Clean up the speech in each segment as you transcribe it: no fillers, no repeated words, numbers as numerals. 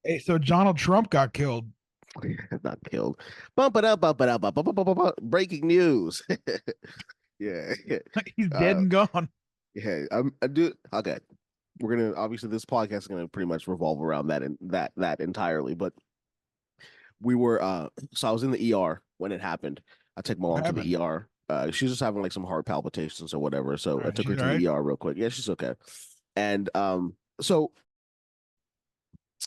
Hey, so Donald Trump got killed. Not killed. Bump it up, bump it up, bump, bump, bump, bump, bump. Breaking news. Yeah. He's dead Uh, and gone. yeah. I do. Okay. We're gonna obviously this podcast is gonna pretty much revolve around that and that entirely. But we were so I was in the ER when it happened. I took my What mom to happened? the ER. She's just having like some heart palpitations or whatever. So All I right, took her she's all to right. the ER real quick. Yeah, she's okay. And so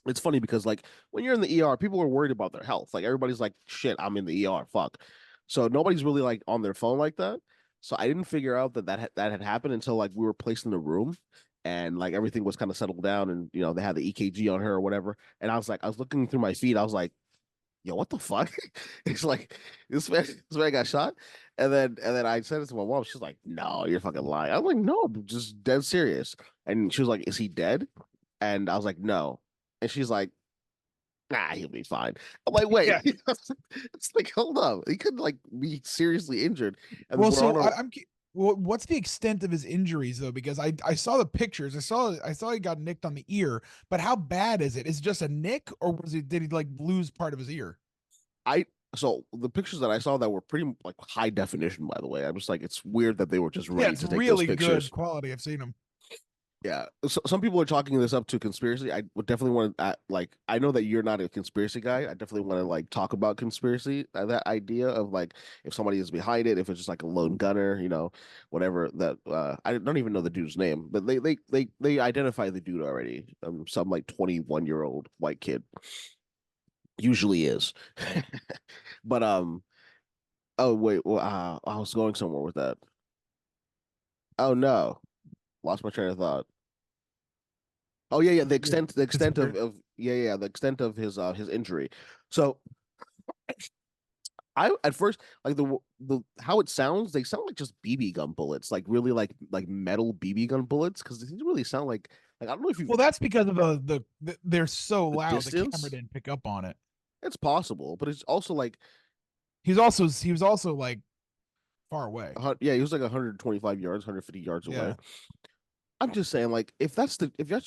it's funny because like when you're in the ER, people are worried about their health. Like everybody's like, shit, I'm in the ER. Fuck. So nobody's really like on their phone like that. So I didn't figure out that had happened until like we were placed in the room and like everything was kind of settled down and they had the EKG on her or whatever. And I was looking through my feed. I was like, yo, what the fuck? It's like this man got shot. And then I said it to my mom. She's like, no, you're fucking lying. I'm like, no, I'm just dead serious. And she was like, is he dead? And I was like, no. And she's like, nah, he'll be fine. I'm like, wait, Yeah. it's like, hold up. He could like be seriously injured. And Well, we're on so our well, what's the extent of his injuries though? Because I saw the pictures. I saw he got nicked on the ear, but how bad is it? Is it just a nick, or was it did he like lose part of his ear? I so the pictures that I saw that were pretty like high definition, by the way. I'm just like, it's weird that they were just Yeah, ready it's to take those really good pictures. quality. I've seen him. Yeah, so, some people are chalking this up to conspiracy. I would definitely want to like. I know that you're not a conspiracy guy. I definitely want to like talk about conspiracy. That idea of like if somebody is behind it, if it's just like a lone gunner, whatever. That I don't even know the dude's name, but they identify the dude already. Some like 21-year-old white kid usually is, but oh wait, well, I was going somewhere with that. Oh no, lost my train of thought. Oh yeah, yeah. Yeah, The it's extent weird. of yeah, yeah, the extent of his injury. So I at first like the how it sounds, they sound like just BB gun bullets, like really like metal BB gun bullets, because they really sound like I don't know if you've Well, that's because of they're so the loud. The camera distance. didn't pick up on it. It's possible, but it's also like He was also like far away. yeah, he was like 125 yards, 150 yards away. Yeah. I'm just saying, like, if that's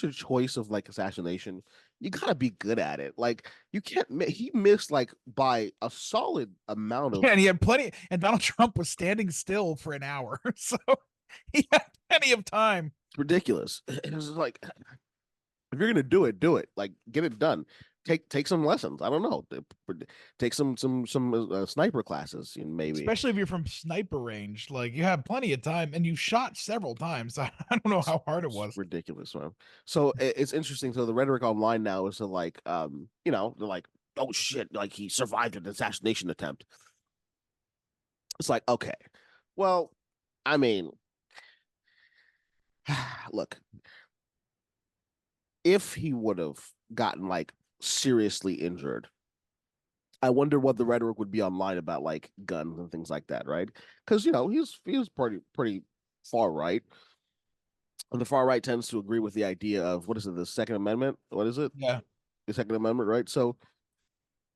your choice of like assassination, you gotta be good at it. Like, you can't. He missed like by a solid amount Yeah, of. and he had plenty, and Donald Trump was standing still for an hour, so he had plenty of time. It's ridiculous. It's like if you're gonna do it, do it. Like, get it done. Take some lessons. I don't know. Take some sniper classes, maybe. Especially if you're from sniper range, like you have plenty of time, and you shot several times. I don't know how hard it It's was. ridiculous, man. So it's interesting. So the rhetoric online now is to like, they're like, oh shit, like he survived an assassination attempt. It's like, okay, well, I mean, look, if he would have gotten like seriously injured, I wonder what the rhetoric would be online about like guns and things like that, right? Because he was pretty far right, and the far right tends to agree with the idea of what is it, the Second Amendment? What is it? Yeah. The Second Amendment, right? So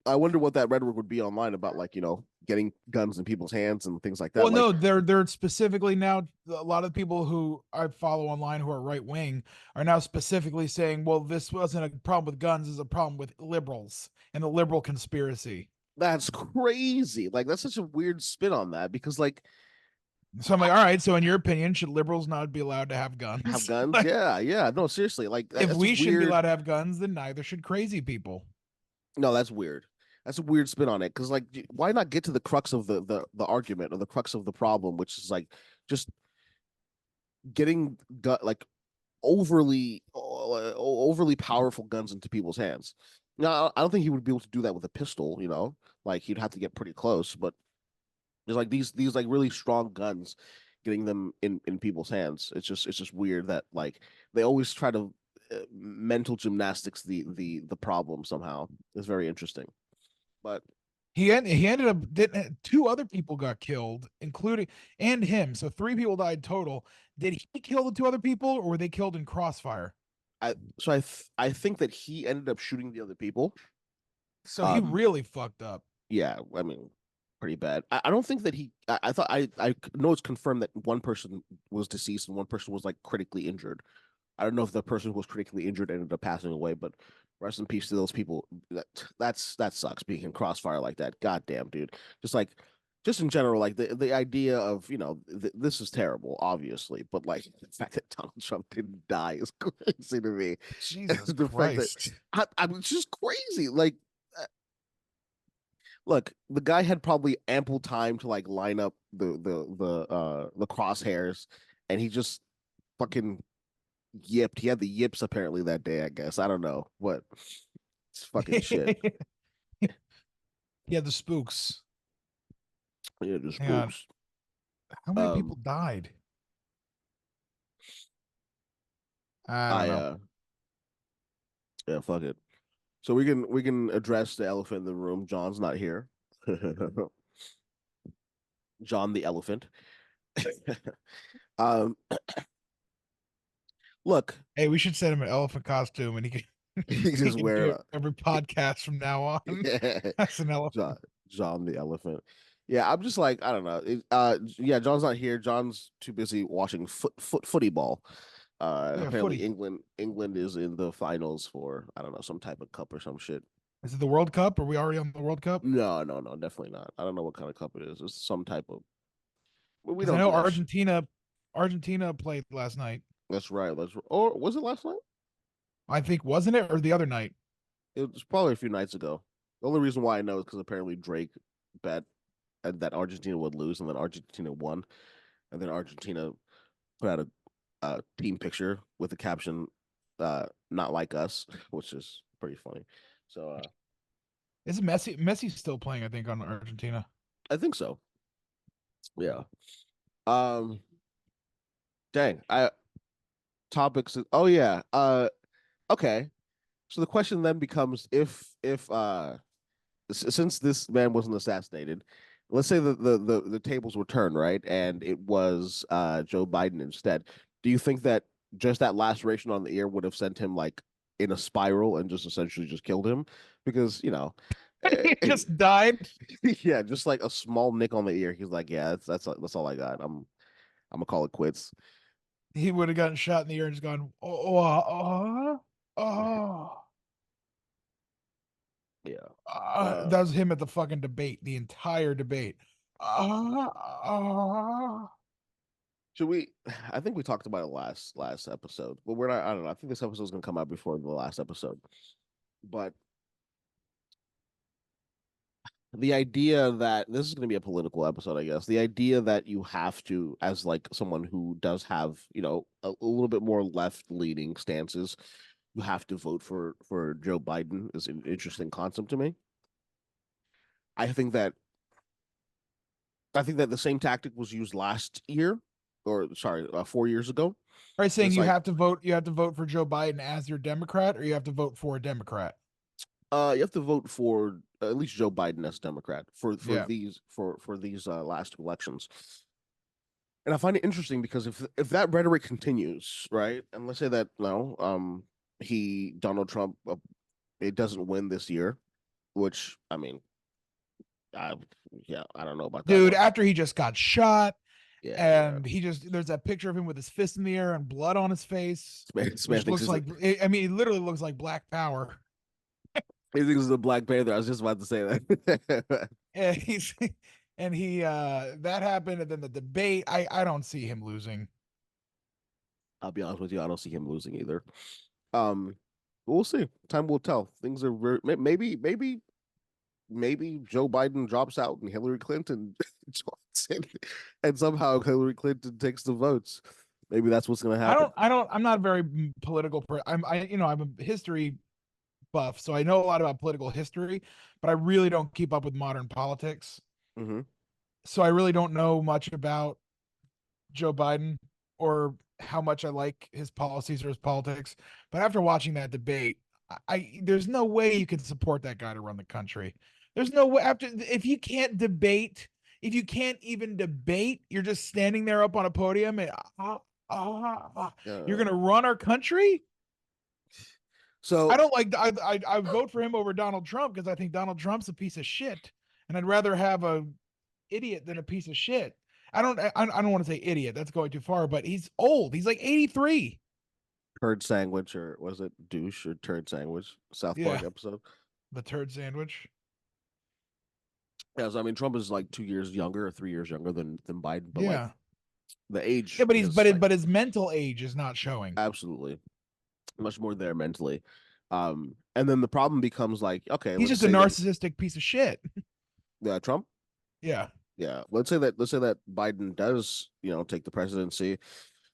I wonder what that rhetoric would be online about, like getting guns in people's hands and things like that. Well, Like no, they're specifically now a lot of people who I follow online who are right wing are now specifically saying, well, this wasn't a problem with guns, it's a problem with liberals and the liberal conspiracy. that's crazy. Like that's such a weird spin on that because like So I'm like, all right, so in your opinion, should liberals not be allowed to have have guns? guns. Like, Yeah, yeah. No, seriously. Like if that's a we shouldn't be allowed weird. to have guns, then neither should crazy people. No, that's weird. That's a weird spin on it because like why not get to the crux of the argument or the crux of the problem, which is like just getting like overly powerful guns into people's hands. Now, I don't think he would be able to do that with a pistol. Like he'd have to get pretty close. But there's like these like really strong guns, getting them in people's hands. It's just weird that like they always try to mental gymnastics the problem somehow. It's very interesting. But He ended up two other people got killed, including and him. So three people died total. Did he kill the two other people, or were they killed in crossfire? I think that he ended up shooting the other people. So he Um, really fucked up. yeah, I mean, pretty bad. I don't think that I thought I know it's confirmed that one person was deceased and one person was like critically injured. I don't know if the person who was critically injured ended up passing away, but Rest in peace to those people. That sucks being in crossfire like that. God damn, dude. Just like just in general, like the idea of this is terrible, obviously, but like the fact that Donald Trump didn't die is crazy to me. Jesus The fact that Christ. I'm just crazy. Like, look, the guy had probably ample time to like line up the crosshairs, and he just fucking yipped. He had the yips apparently that day. I guess I don't know what. It's fucking shit. Yeah, the spooks. Yeah, just Hang on. spooks. How many people Um, died? I don't I know. yeah, fuck it. So we can address the elephant in the room. John's not here. John the elephant. um, look, Hey, we should send him an elephant costume and he can he he just can wear do it. it every podcast from now on. That's an John, elephant. John the elephant. Yeah, I'm just like I don't know. Yeah, John's not here. John's too busy watching footy ball. Yeah, Apparently footy. England is in the finals for I don't know some type of cup or some shit. Is it the World Cup? Are we already on the World Cup? No, no, no, definitely not. I don't know what kind of cup it is. It's some type of. Well, we Because I don't know do that shit. Argentina played last night. That's right. Or was it last night? I think wasn't it or the other night? It was probably a few nights ago. The only reason why I know is because apparently Drake bet that Argentina would lose, and then Argentina won, and then Argentina put out a team picture with the caption "Not like us," which is pretty funny. So Is Messi? Messi's still playing, I think, on Argentina. I think so. Yeah. Um. Dang. I topics. Oh yeah. Okay. So the question then becomes if since this man wasn't assassinated, let's say the tables were turned, right, and it was Joe Biden instead. Do you think that just that laceration on the ear would have sent him like in a spiral and just essentially just killed him? Because He just died. yeah, just like a small nick on the ear. He's like, yeah, that's all I got. I'm gonna call it quits. He would have gotten shot in the ear and just gone, oh. Yeah. That Uh, was him at the fucking debate, the entire debate. Uh, uh. should we? I think we talked about it last episode, but we're not. I don't know. I think this episode is gonna come out before the last episode, but the idea that this is going to be a political episode, I guess. The idea that you have to, as like someone who does have, a little bit more left leaning stances, you have to vote for Joe Biden is an interesting concept to me. I think that the same tactic was used last year, or sorry, 4 years ago. Are you saying It's you like have to vote? You have to vote for Joe Biden as your Democrat, or you have to vote for a Democrat? you have to vote for at least Joe Biden as Democrat for Yeah. these last elections. And I find it interesting because if that rhetoric continues, right, and let's say that no, Donald Trump, it doesn't win this year, which I mean, I yeah, I don't know about that Dude, one. after he just got shot, Yeah, you're right. and there's that picture of him with his fist in the air and blood on his face, This man which thinks looks he's a, like, I mean, it literally looks like Black Power. he thinks he's a Black Panther. I was just about to say that. And he that happened, and then the debate. I don't see him losing. I'll be honest with you, I don't see him losing either. Um, we'll see. Time will tell. Things are maybe Joe Biden drops out and Hillary Clinton joins in, and somehow Hillary Clinton takes the votes. Maybe that's what's going to happen. I'm not very political. I'm a history buff, so I know a lot about political history, but I really don't keep up with modern politics. Mm-hmm. So I really don't know much about Joe Biden or how much I like his policies or his politics. But after watching that debate, there's no way you can support that guy to run the country. There's no way after if you can't debate, if you can't even debate, you're just standing there up on a podium and you're gonna run our country. I So don't like I vote for him over Donald Trump because I think Donald Trump's a piece of shit, and I'd rather have a idiot than a piece of shit. I don't want to say idiot. That's going too far, but he's old. He's like 83. turd sandwich, or was it douche or turd sandwich? South Yeah, Park episode. the turd sandwich. Yeah, so I mean, Trump is like 2 years younger or 3 years younger than Biden, but like Yeah, the yeah, age but is like but his mental age is not showing. absolutely much more there mentally. And then the problem becomes like, okay, He's let's just a say that narcissistic piece of shit. Trump, Yeah. yeah, let's say that Biden does, take the presidency.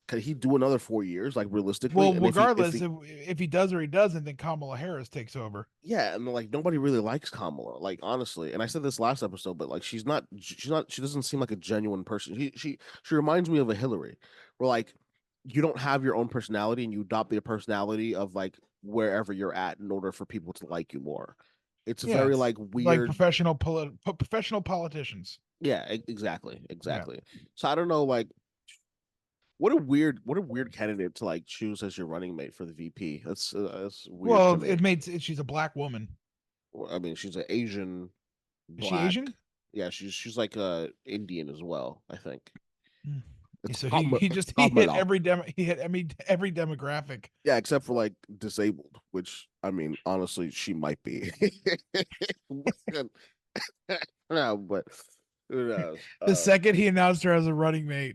Can he do another 4 years, like realistically? Well, And if regardless, he if he does or he doesn't, then Kamala Harris takes over. yeah, and like nobody really likes Kamala, like honestly. And I said this last episode, but like she doesn't seem like a genuine person. She reminds me of a Hillary, where like you don't have your own personality and you adopt the personality of like wherever you're at in order for people to like you more. It's Yeah, very it's like like weird. professional politicians. Yeah, exactly, Yeah. exactly. So I don't know, like what a weird candidate to like choose as your running mate for the VP. That's weird to Well, me. she's a black woman. I mean, she's an Asian Is she black. Asian? Yeah, she's like Indian as well, I think. Mm. It's So it's he hit Kamala. every demographic. Yeah, except for like disabled, which I mean, honestly, she might be. No, but who knows? The second he announced her as a running mate,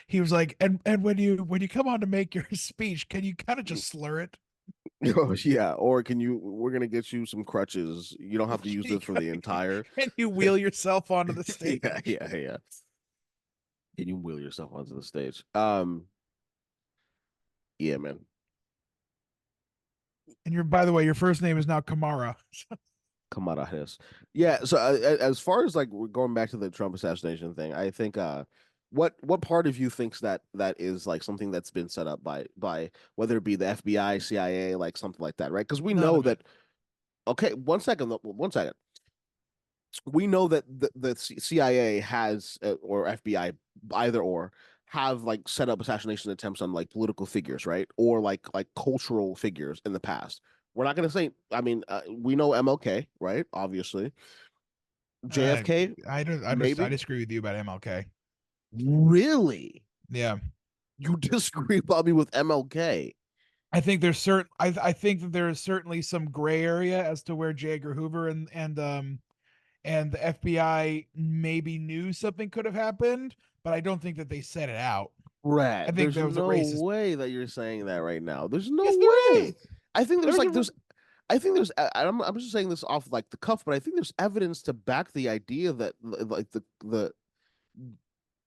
he was like, and when you come on to make your speech, can you kind of just slur it? yeah, or we're gonna get you some crutches. You don't have to use this for the entire. Can you wheel yourself onto the stage? Yeah. Can you wheel yourself onto the stage? Yeah, man. And by the way, your first name is now Kamara. Kamala Harris. Yeah. So as far as like we're going back to the Trump assassination thing, I think what part of you thinks that is like something that's been set up by whether it be the FBI, CIA, like something like that, right? Because we None know of it. that. Okay, 1 second. 1 second. We know that the CIA has or FBI, either or, have like set up assassination attempts on like political figures, right, or like cultural figures in the past. We're not going to say. I mean, we know MLK, right? Obviously, Uh, JFK, I maybe. disagree with you about MLK. Really, Yeah, you disagree probably with MLK? I think there's certain. I think that there is certainly some gray area as to where J. Edgar Hoover and the FBI maybe knew something could have happened, but I don't think that they set it out. I Brad, think there's there was a no racist. way that you're saying that right now. There's no Yes, there way. is. I think there's There's like a there's I think there's I'm just saying this off like the cuff, but I think there's evidence to back the idea that like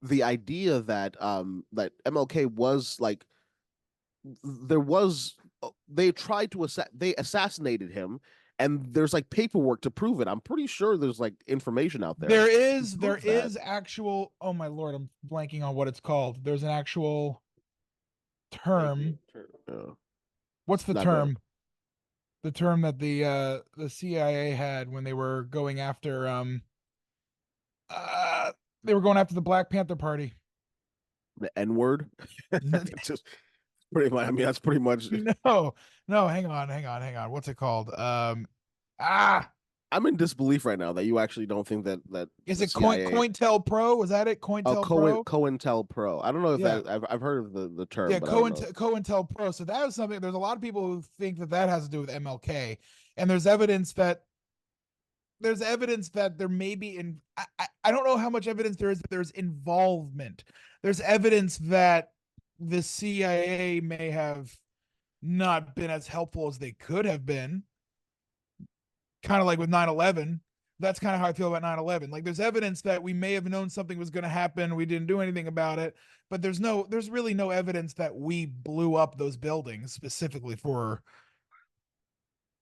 the idea that MLK was like there was they tried to they assassinated him, and there's like paperwork to prove it. I'm pretty sure there's like information out there to there prove that. is actual. Oh my lord, I'm blanking on what it's called. There's an actual term. What's the Not going. term? The term that the CIA had when they were going after uh they were going after the Black Panther Party. The N word. Just pretty much. I mean, that's pretty much. No, no, hang on. What's it called? Ah, I'm in disbelief right now that you actually don't think that is the it CIA. COINTELPRO? Was that it? Oh, COINTELPRO? COINTELPRO. I don't know if Yeah, that I've heard of the term, yeah, but I don't know. COINTELPRO. So that was something. There's a lot of people who think that that has to do with MLK, and there's evidence that there may be in. I don't know how much evidence there is that there's involvement. There's evidence that the CIA may have not been as helpful as they could have been, kind of like with 9/11. That's kind of how I feel about 9/11. Like there's evidence that we may have known something was going to happen, we didn't do anything about it, but there's really no evidence that we blew up those buildings specifically for.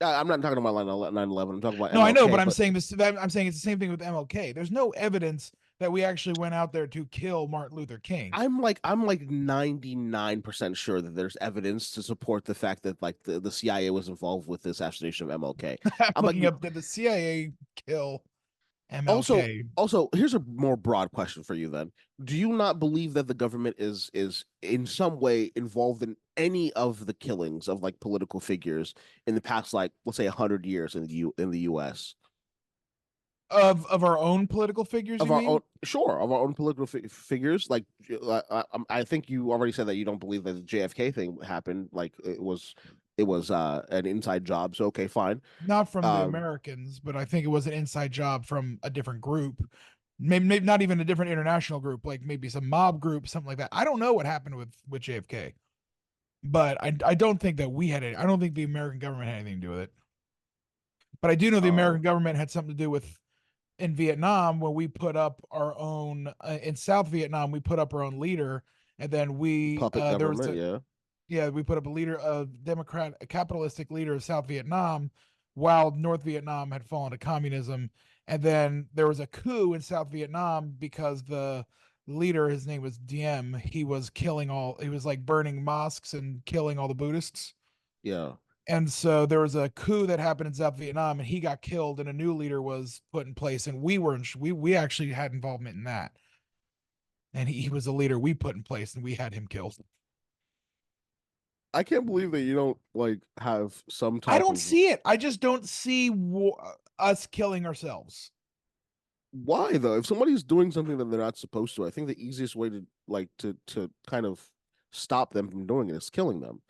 I'm not talking about 9/11. I'm talking about No, I know, MLK. but I'm But saying this. I'm saying it's the same thing with MLK. There's no evidence that we actually went out there to kill Martin Luther King. I'm like 99% sure that there's evidence to support the fact that like the CIA was involved with the assassination of MLK. I'm I'm like looking up, did the CIA kill also MLK? also here's a more broad question for you then. Do you not believe that the government is in some way involved in any of the killings of like political figures in the past, like let's say 100 years in the US? Of our own political figures, of you our own, mean? sure, of our own political figures. Like, I think you already said that you don't believe that the JFK thing happened. Like, it was an inside job. So okay, fine. Not from the Um, Americans, but I think it was an inside job from a different group. Maybe not even a different international group, like maybe some mob group, something like that. I don't know what happened with JFK, but I don't think that we had it. I don't think the American government had anything to do with it. But I do know the um, American government had something to do with in Vietnam when we put up our own in South Vietnam. We put up our own leader, and then we puppet there was government. a Yeah, yeah, we put up a leader, a capitalistic leader of South Vietnam, while North Vietnam had fallen to communism. And then there was a coup in South Vietnam because the leader, his name was Diem, he was like burning mosques and killing all the Buddhists. yeah. And so there was a coup that happened in South Vietnam, and he got killed, and a new leader was put in place, and we actually had involvement in that, and he was the leader we put in place, and we had him killed. I can't believe that you don't like have some I type don't of see it. I just don't see us killing ourselves. why though. If somebody's doing something that they're not supposed to, I think the easiest way to to kind of stop them from doing it is killing them.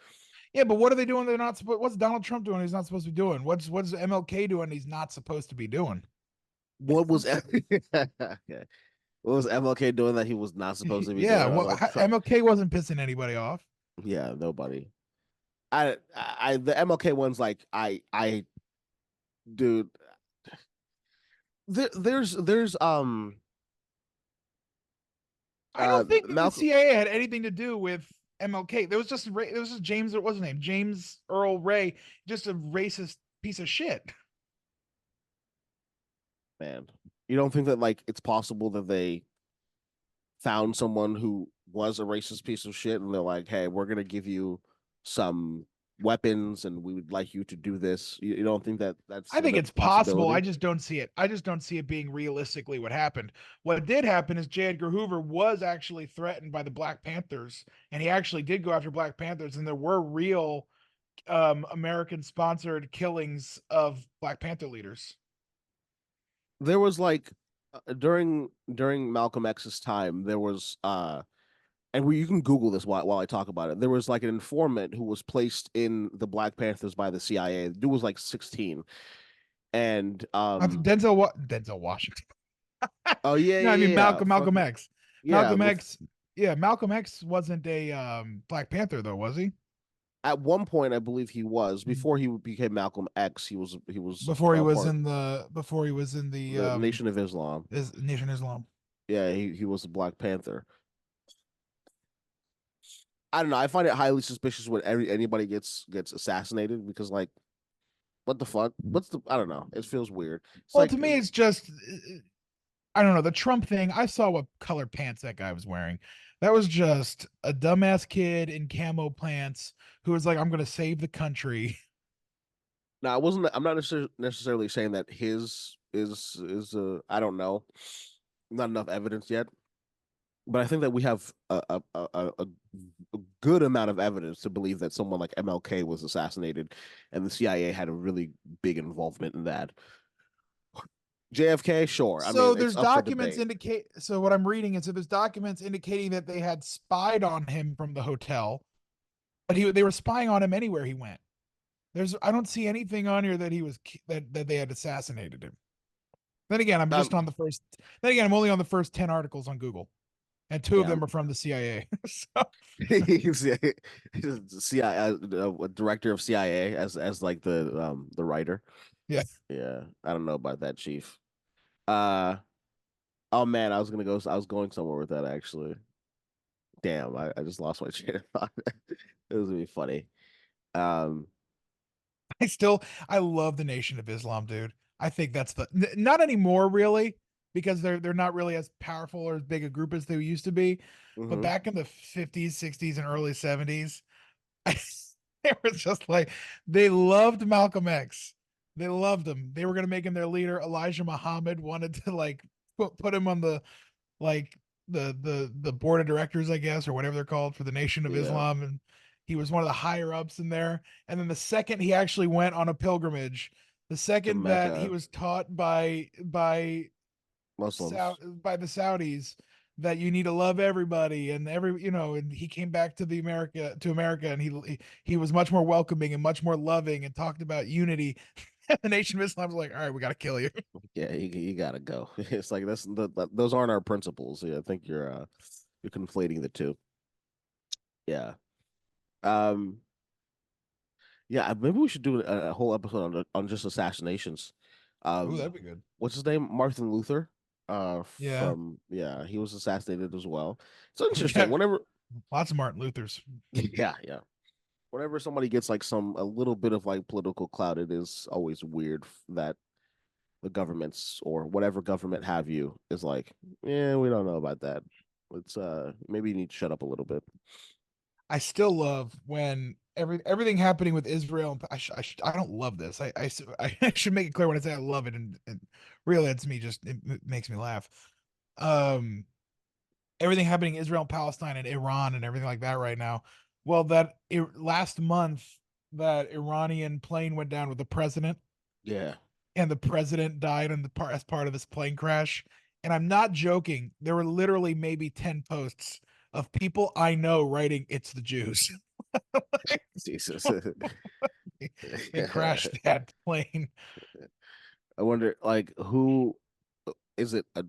Yeah, but what are they doing? They're not supposed. What's Donald Trump doing? He's not supposed to be doing. What's MLK doing? He's not supposed to be doing. What was okay. What was MLK doing that he was not supposed to be Yeah, doing? well, Although, MLK wasn't pissing anybody off. yeah, nobody. The MLK ones like dude. There's I don't think that the Malcolm. CIA had anything to do with MLK. There was just James. What was his name? James Earl Ray, just a racist piece of shit. Man, you don't think that like it's possible that they found someone who was a racist piece of shit and they're like, hey, we're gonna give you some weapons and we would like you to do this. You don't think that that's I think a it's possible. I possibility? just don't see it. I just don't see it being realistically what happened. What did happen is J. Edgar Hoover was actually threatened by the Black Panthers, and he actually did go after Black Panthers, and there were real American sponsored killings of Black Panther leaders. There was like during Malcolm X's time, there was and you can Google this while I talk about it. There was like an informant who was placed in the Black Panthers by the CIA. The dude was like 16. And Denzel Washington. oh yeah, No, I yeah, mean yeah. Malcolm Fucking X. yeah. Malcolm X. Yeah, Malcolm X wasn't a Black Panther though, was he? At one point, I believe he was before he became Malcolm X. He was part of Before he was in the the Nation of Islam. Nation Islam. Yeah, he was a Black Panther. I don't know. I find it highly suspicious when anybody gets assassinated because like what the fuck? What's the I don't know. It feels weird. It's Well, to like me, it's just I don't know the Trump thing. I saw what color pants that guy was wearing. That was just a dumbass kid in camo pants who was like, "I'm going to save the country." now I wasn't I'm not necessarily saying that his is I don't know. Not enough evidence yet. But I think that we have a good amount of evidence to believe that someone like MLK was assassinated, and the CIA had a really big involvement in that. JFK, sure. I So mean, there's it's up for documents debate. indicate. So what I'm reading is that there's documents indicating that they had spied on him from the hotel, but they were spying on him anywhere he went. I don't see anything on here that that they had assassinated him. Then again, I'm only on the first 10 articles on Google, and two of Yeah, them are from the CIA. So he's CIA, director of CIA as like the writer. yeah, Yeah, I don't know about that, Chief. Uh oh man, I was going somewhere with that actually. Damn, I just lost my train of thought. It was gonna be funny. Um, I love the Nation of Islam, dude. I think that's not anymore really, because they're not really as powerful or as big a group as they used to be. But mhm. back in the 50s, 60s, and early 70s, they were just like they loved Malcolm X. They loved him. They were gonna make him their leader. Elijah Muhammad wanted to like put him on the like the board of directors, I guess, or whatever they're called for the Nation of Yeah. Islam, and he was one of the higher ups in there. And then the second he actually went on a pilgrimage The to second that he Mecca, was taught Muslims. By the Saudis that you need to love everybody and and he came back to America and he was much more welcoming and much more loving and talked about unity. The Nation of Islam was like, all right, we got to kill you. Yeah, you gotta go. It's like those aren't our principles. Yeah, I think you're conflating the two. Yeah. Um. Yeah. Maybe we should do a whole episode on just assassinations. Oh, Um. that'd be good. What's his name? Martin Luther. Yeah. From yeah, he was assassinated as well. It's interesting. Yeah. Whenever Lots of Martin Luthers. yeah, yeah. Whenever somebody gets like a little bit of like political clout, it is always weird that the governments or whatever government have you is like, yeah, we don't know about that. It's maybe you need to shut up a little bit. I still love when everything happening with Israel. I don't love this. I should make it clear when I say I love it, and really, it's me. Just it makes me laugh. Um, Everything happening in Israel and Palestine and Iran and everything like that right now. Well, last month that Iranian plane went down with the president, Yeah. and the president died as part of this plane crash. And I'm not joking. There were literally maybe 10 posts of people I know writing, "It's the Jews." Jesus. They crashed that plane. I wonder like who is it a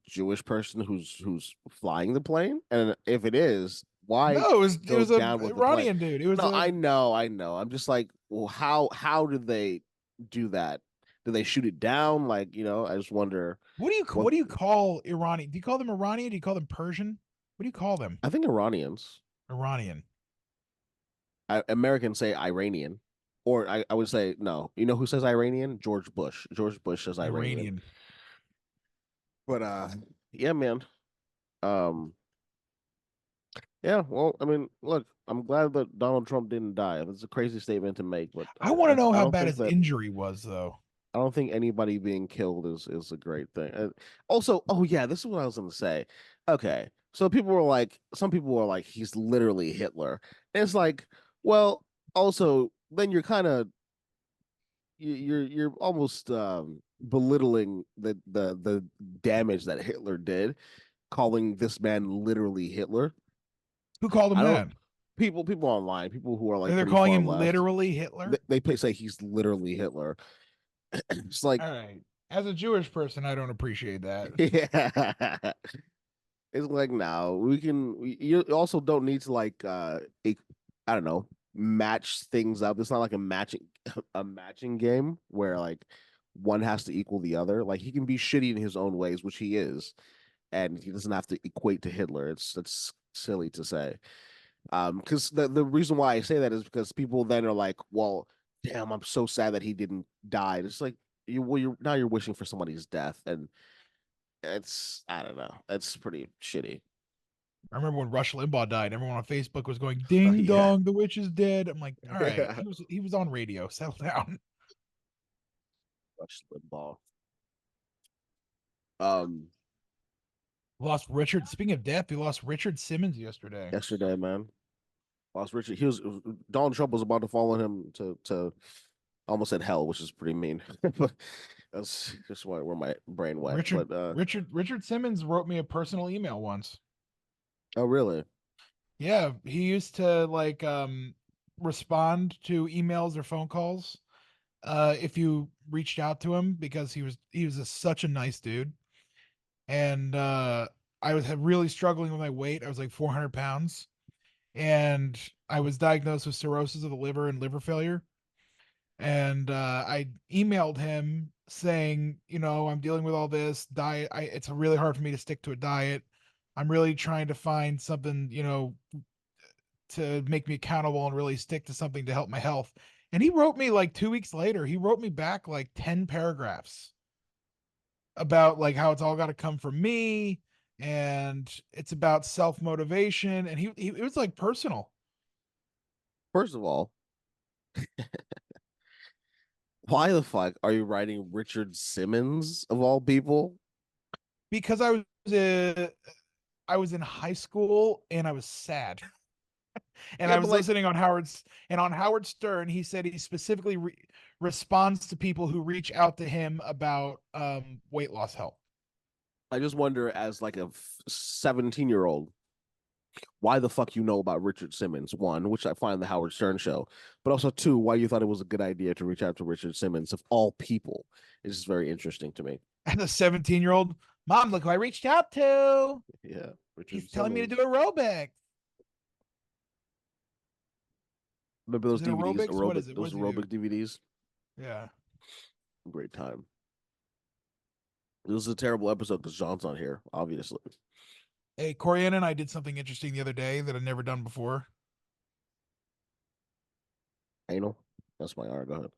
Jewish person who's flying the plane? And if it is, why No, it go was a down with the plane? Iranian dude. It was No, a I know. I'm just like, well, how did they do that? Do they shoot it down? Like, I just wonder what what do you call Iranian? Do you call them Iranian? Do you call them Persian? What do you call them? I think Iranians. Iranian. Americans say Iranian. Or I would say no. You know who says Iranian? George Bush. George Bush says Iranian. Iranian. But yeah, man. Um Yeah, well, I mean, look, I'm glad that Donald Trump didn't die. That's a crazy statement to make, but I want to know I how don't bad think his that injury was, though. I don't think anybody being killed is a great thing. Also, oh yeah, this is what I was gonna say. Okay, so some people were like, he's literally Hitler. And it's like, well, also, then you're kind of you're almost belittling the damage that Hitler did, calling this man literally Hitler. Who called him I don't that? people online, people who are like They're pretty calling far him left, literally Hitler. they say he's literally Hitler. It's like, All right. As a Jewish person, I don't appreciate that. yeah, it's like now you also don't need to like I don't know, match things up. It's not like a matching a matching game where like one has to equal the other. Like he can be shitty in his own ways, which he is, and he doesn't have to equate to Hitler. It's silly to say. Because the reason why I say that is because people then are like, well, damn, I'm so sad that he didn't die. It's like you're wishing for somebody's death, and it's I don't know, it's pretty shitty. I remember when Rush Limbaugh died, everyone on Facebook was going, Oh "Ding yeah, dong, the witch is dead." I'm like, all right, yeah. he was on radio. Settle down. Rush Limbaugh. Um, Lost Richard. Speaking of death, we lost Richard Simmons yesterday. yesterday, man, lost Richard. Donald Trump was about to follow him to almost said hell, which is pretty mean, but that's just where my brain went. But Richard Simmons wrote me a personal email once. oh really? Yeah, he used to respond to emails or phone calls if you reached out to him because he was such a nice dude. And I was really struggling with my weight. I was like 400 pounds, and I was diagnosed with cirrhosis of the liver and liver failure. And I emailed him saying, I'm dealing with all this diet. It's really hard for me to stick to a diet. I'm really trying to find something, to make me accountable and really stick to something to help my health. And he wrote me like 2 weeks later. He wrote me back like 10 paragraphs about like how it's all got to come from me and it's about self motivation. And he it was like personal First of all, why the fuck are you writing Richard Simmons of all people? because I was in high school and I was sad. And Yeah, I but was like, listening on Howard Stern, he said he specifically responds to people who reach out to him about weight loss help. I just wonder, as like a 17-year-old, why the fuck you know about Richard Simmons? One, which I find the Howard Stern show, but also two, why you thought it was a good idea to reach out to Richard Simmons of all people. It's just very interesting to me. And the 17-year-old, Mom, look who I reached out to. Yeah, He's Richard telling me to Simmons. do aerobics. Remember Is those it DVDs? aerobics? What Aerobic, is it? What those does he do? aerobic DVDs. Yeah. Great time. This is a terrible episode because John's not here, obviously. Hey, Corian and I did something interesting the other day that I'd never done before. Anal. That's my art. Go ahead.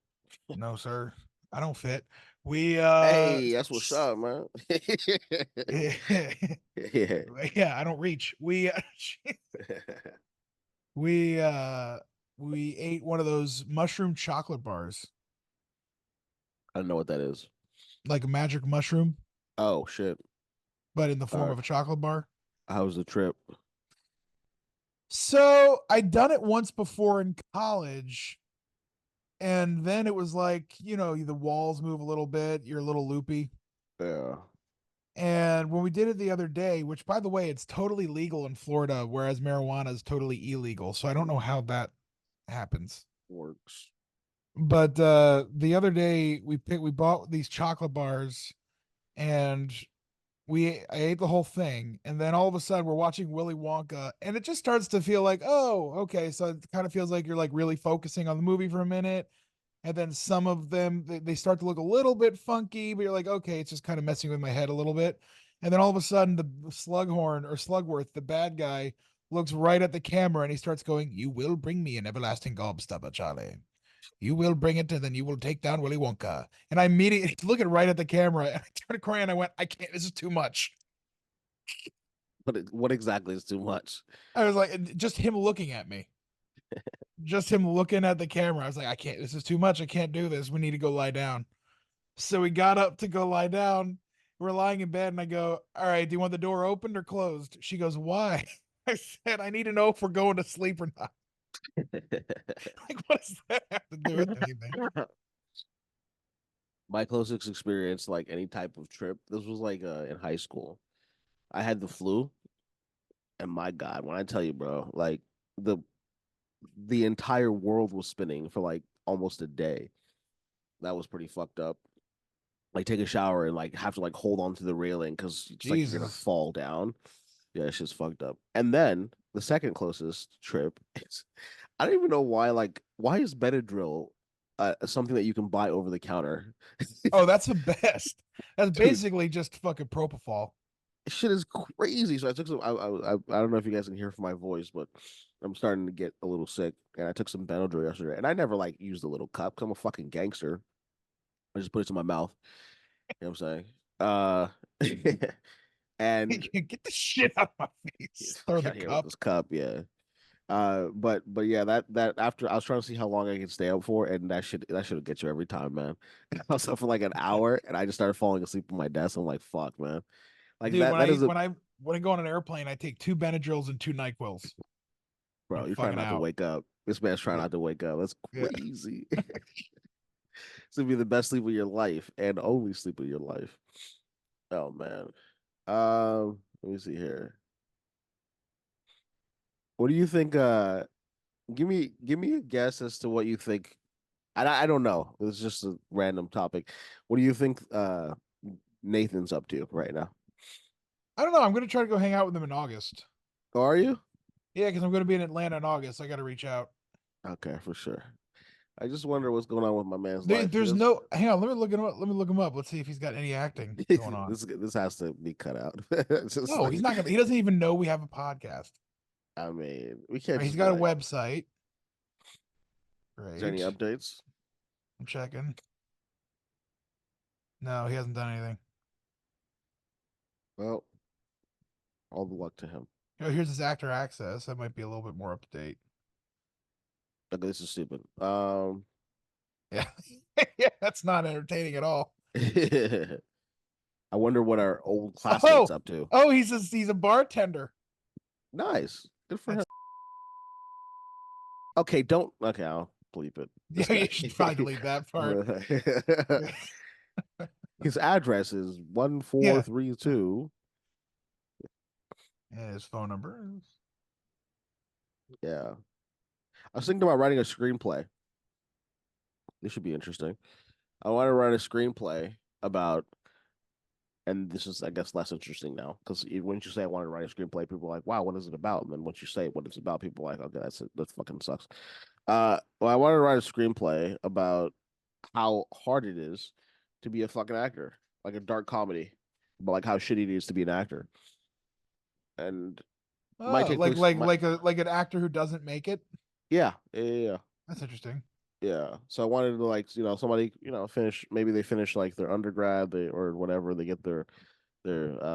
No, sir. I don't fit. We Hey, that's what's up, man. yeah, Yeah. I don't reach. We uh we ate one of those mushroom chocolate bars, I don't know what that is. like a magic mushroom, Oh shit. but in the All form right. of a chocolate bar. How was the trip? So I'd done it once before in college, and then it was like, the walls move a little bit, you're a little loopy. Yeah. And when we did it the other day, which by the way, it's totally legal in Florida, whereas marijuana is totally illegal. So I don't know how that happens. Works. But the other day we bought these chocolate bars, and I ate the whole thing, and then all of a sudden we're watching Willy Wonka, and it just starts to feel like, oh, okay, so it kind of feels like you're like really focusing on the movie for a minute, and then some of them they start to look a little bit funky, but you're like, okay, it's just kind of messing with my head a little bit, and then all of a sudden the Slughorn or Slugworth, the bad guy, looks right at the camera and he starts going, "You will bring me an everlasting gobstopper, Charlie. You will bring it, and then you will take down Willy Wonka." And I immediately looking right at the camera, and I turned crying. I went, "I can't. This is too much." But what exactly is too much? I was like, just him looking at me, just him looking at the camera. I was like, "I can't. This is too much. I can't do this. We need to go lie down." So we got up to go lie down. We're lying in bed, and I go, "All right, do you want the door opened or closed?" She goes, "Why?" I said, "I need to know if we're going to sleep or not." Like, what does that have to do with anything? My closest experience, like any type of trip, this was like in high school. I had the flu, and my God, when I tell you, bro, like the the entire world was spinning for like almost a day. That was pretty fucked up. Like take a shower and like have to like hold on to the railing because it's like you're gonna Jesus. fall down. Yeah, it's just fucked up. And then the second closest trip is I don't even know why. Like, why is Benadryl something that you can buy over the counter? Oh, that's the best. That's Dude, basically just fucking propofol. shit is crazy. So I took some. I don't know if you guys can hear from my voice, but I'm starting to get a little sick, and I took some Benadryl yesterday. And I never like used the little cup. 'Cause I'm a fucking gangster. I just put it in my mouth. You know what I'm saying? And Get the shit out of my face. Throw fuck the out here with cup. this cup, yeah. But yeah, that after I was trying to see how long I could stay up for, and that should get you every time, man. I was up for like an hour, and I just started falling asleep on my desk. I'm like, fuck, man. Like Dude, that. That is a when I go on an airplane, I take two Benadryls and two NyQuils. bro. I'm You're trying fucking not to out. wake up. This man's trying Yeah. not to wake up. That's Yeah. crazy. It's gonna be the best sleep of your life and only sleep of your life. Oh man. Let me see here. What do you think? Give me a guess as to what you think. I don't know. It's just a random topic. What do you think Nathan's up to right now? I don't know. I'm gonna try to go hang out with them in August. Oh, are you? Yeah, because I'm gonna be in Atlanta in August. I gotta reach out. Okay, for sure. I just wonder what's going on with my man's life. He There's does no hang on, let me look him up. Let me look him up. Let's see if he's got any acting going on. this has to be cut out. It's just No, he's like not gonna he doesn't even know we have a podcast. I mean, we All can't right, he's just be got a like, website. is there any Great. updates? I'm checking. No, he hasn't done anything. Well, all the luck to him. Oh, here's his actor access. That might be a little bit more up to date. Okay, this is stupid. Yeah. Yeah, that's not entertaining at all. I wonder what our old classmates Oh, up to. oh, he's a bartender. Nice. Good for him. That's Okay, don't. Okay, I'll bleep it. This Yeah, you guy. should probably delete that part. His address is one four Yeah. three two. And his phone number is. Yeah, I was thinking about writing a screenplay. This should be interesting. I want to write a screenplay about, and this is, I guess, less interesting now because once you say I want to write a screenplay, people are like, "Wow, what is it about?" And then once you say what it's about, people are like, "Okay, that's it. That fucking sucks." Well, I want to write a screenplay about how hard it is to be a fucking actor, like a dark comedy, but like how shitty it is to be an actor, and might Oh, take place. like an actor who doesn't make it. Yeah. That's interesting. Yeah. So I wanted to like, somebody, finish, maybe they finish like their undergrad, or whatever, they get their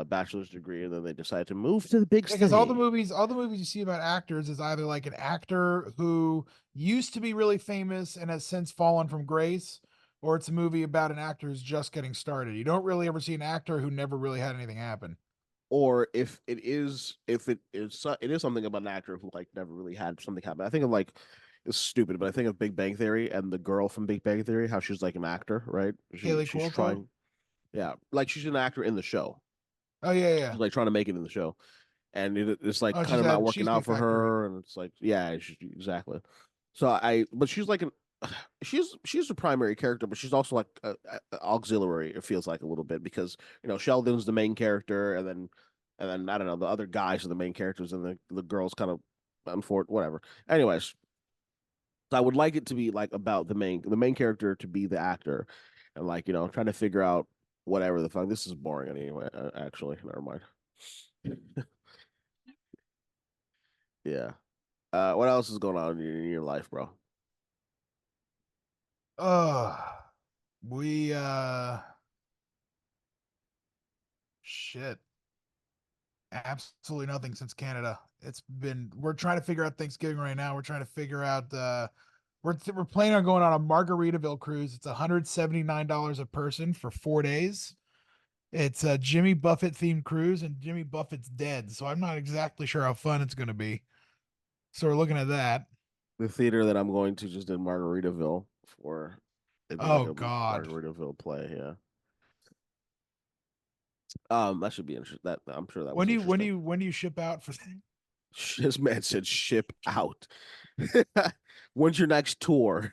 bachelor's degree, and then they decide to move to the big Yeah, because city. all the movies you see about actors is either like an actor who used to be really famous and has since fallen from grace, or it's a movie about an actor who's just getting started. You don't really ever see an actor who never really had anything happen. Or if it is something about an actor who like never really had something happen. I think of like, it's stupid, but I think of Big Bang Theory and the girl from Big Bang Theory, how she's like an actor, right? Haley She's Cuoco. trying, yeah, like she's an actor in the show. Oh yeah, yeah. She's like trying to make it in the show, and it's like Oh, kind of not she's working the out for effect girl. her, and it's like, yeah, exactly. But she's like she's the primary character, but she's also like auxiliary. It feels like a little bit because Sheldon's the main character, and then I don't know, the other guys are the main characters, and the girls kind of unfortunate, whatever. Anyways, so I would like it to be like about the main character to be the actor, and like trying to figure out whatever the fuck. This is boring anyway. Actually, never mind. Yeah. What else is going on in your life, bro? We shit. Absolutely nothing since Canada. We're trying to figure out Thanksgiving right now. We're trying to figure out we're planning on going on a Margaritaville cruise. It's $179 a person for 4 days. It's a Jimmy Buffett themed cruise, and Jimmy Buffett's dead, so I'm not exactly sure how fun it's going to be. So we're looking at that. The theater that I'm going to just in Margaritaville for, they do like Oh a God, Margaritaville play. Yeah. That should be interesting. That I'm sure that when was do you when do interesting. you when do you ship out for? This man said ship out. When's your next tour?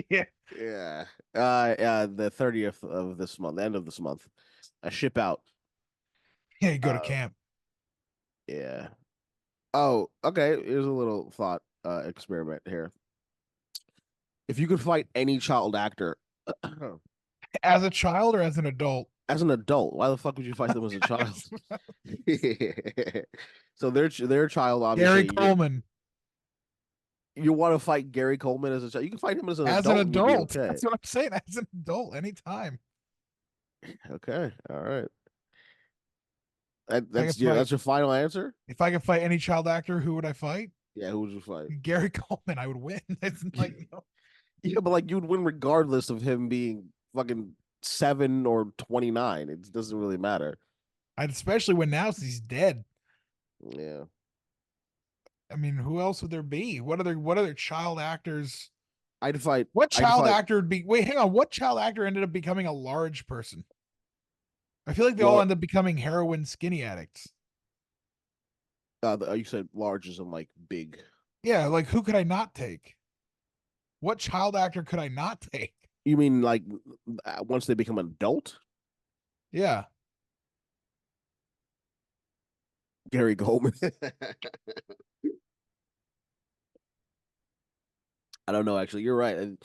Yeah, Yeah. The 30th of this month, the end of this month. I ship out. yeah, you go to Uh, camp. yeah. Oh, okay. Here's a little thought experiment here. If you could fight any child actor As a child or as an adult? as an adult, why the fuck would you fight them as a child? So they're a child, Gary obviously. Coleman. You want to fight Gary Coleman as a child? You can fight him as an As an adult and you'd be adult. okay. That's what I'm saying. As an adult, anytime. Okay, all right. If I That's could fight, that's your final answer. if I could fight any child actor, who would I fight? Yeah, who would you fight? Gary Coleman. I would win. It's like no. Yeah, but like you would win regardless of him being fucking 7 or 29. It doesn't really matter. I'd especially when now he's dead. Yeah, I mean, who else would there be? What other child actors? I'd fight. What I'd child fight. actor would be? Wait, hang on. What child actor ended up becoming a large person? I feel like they all Lar- end up becoming heroin skinny addicts. you said large as in like big. Yeah, like who could I not take? What child actor could I not take? You mean like once they become an adult? Yeah. Gary Coleman. I don't know. Actually, you're right. And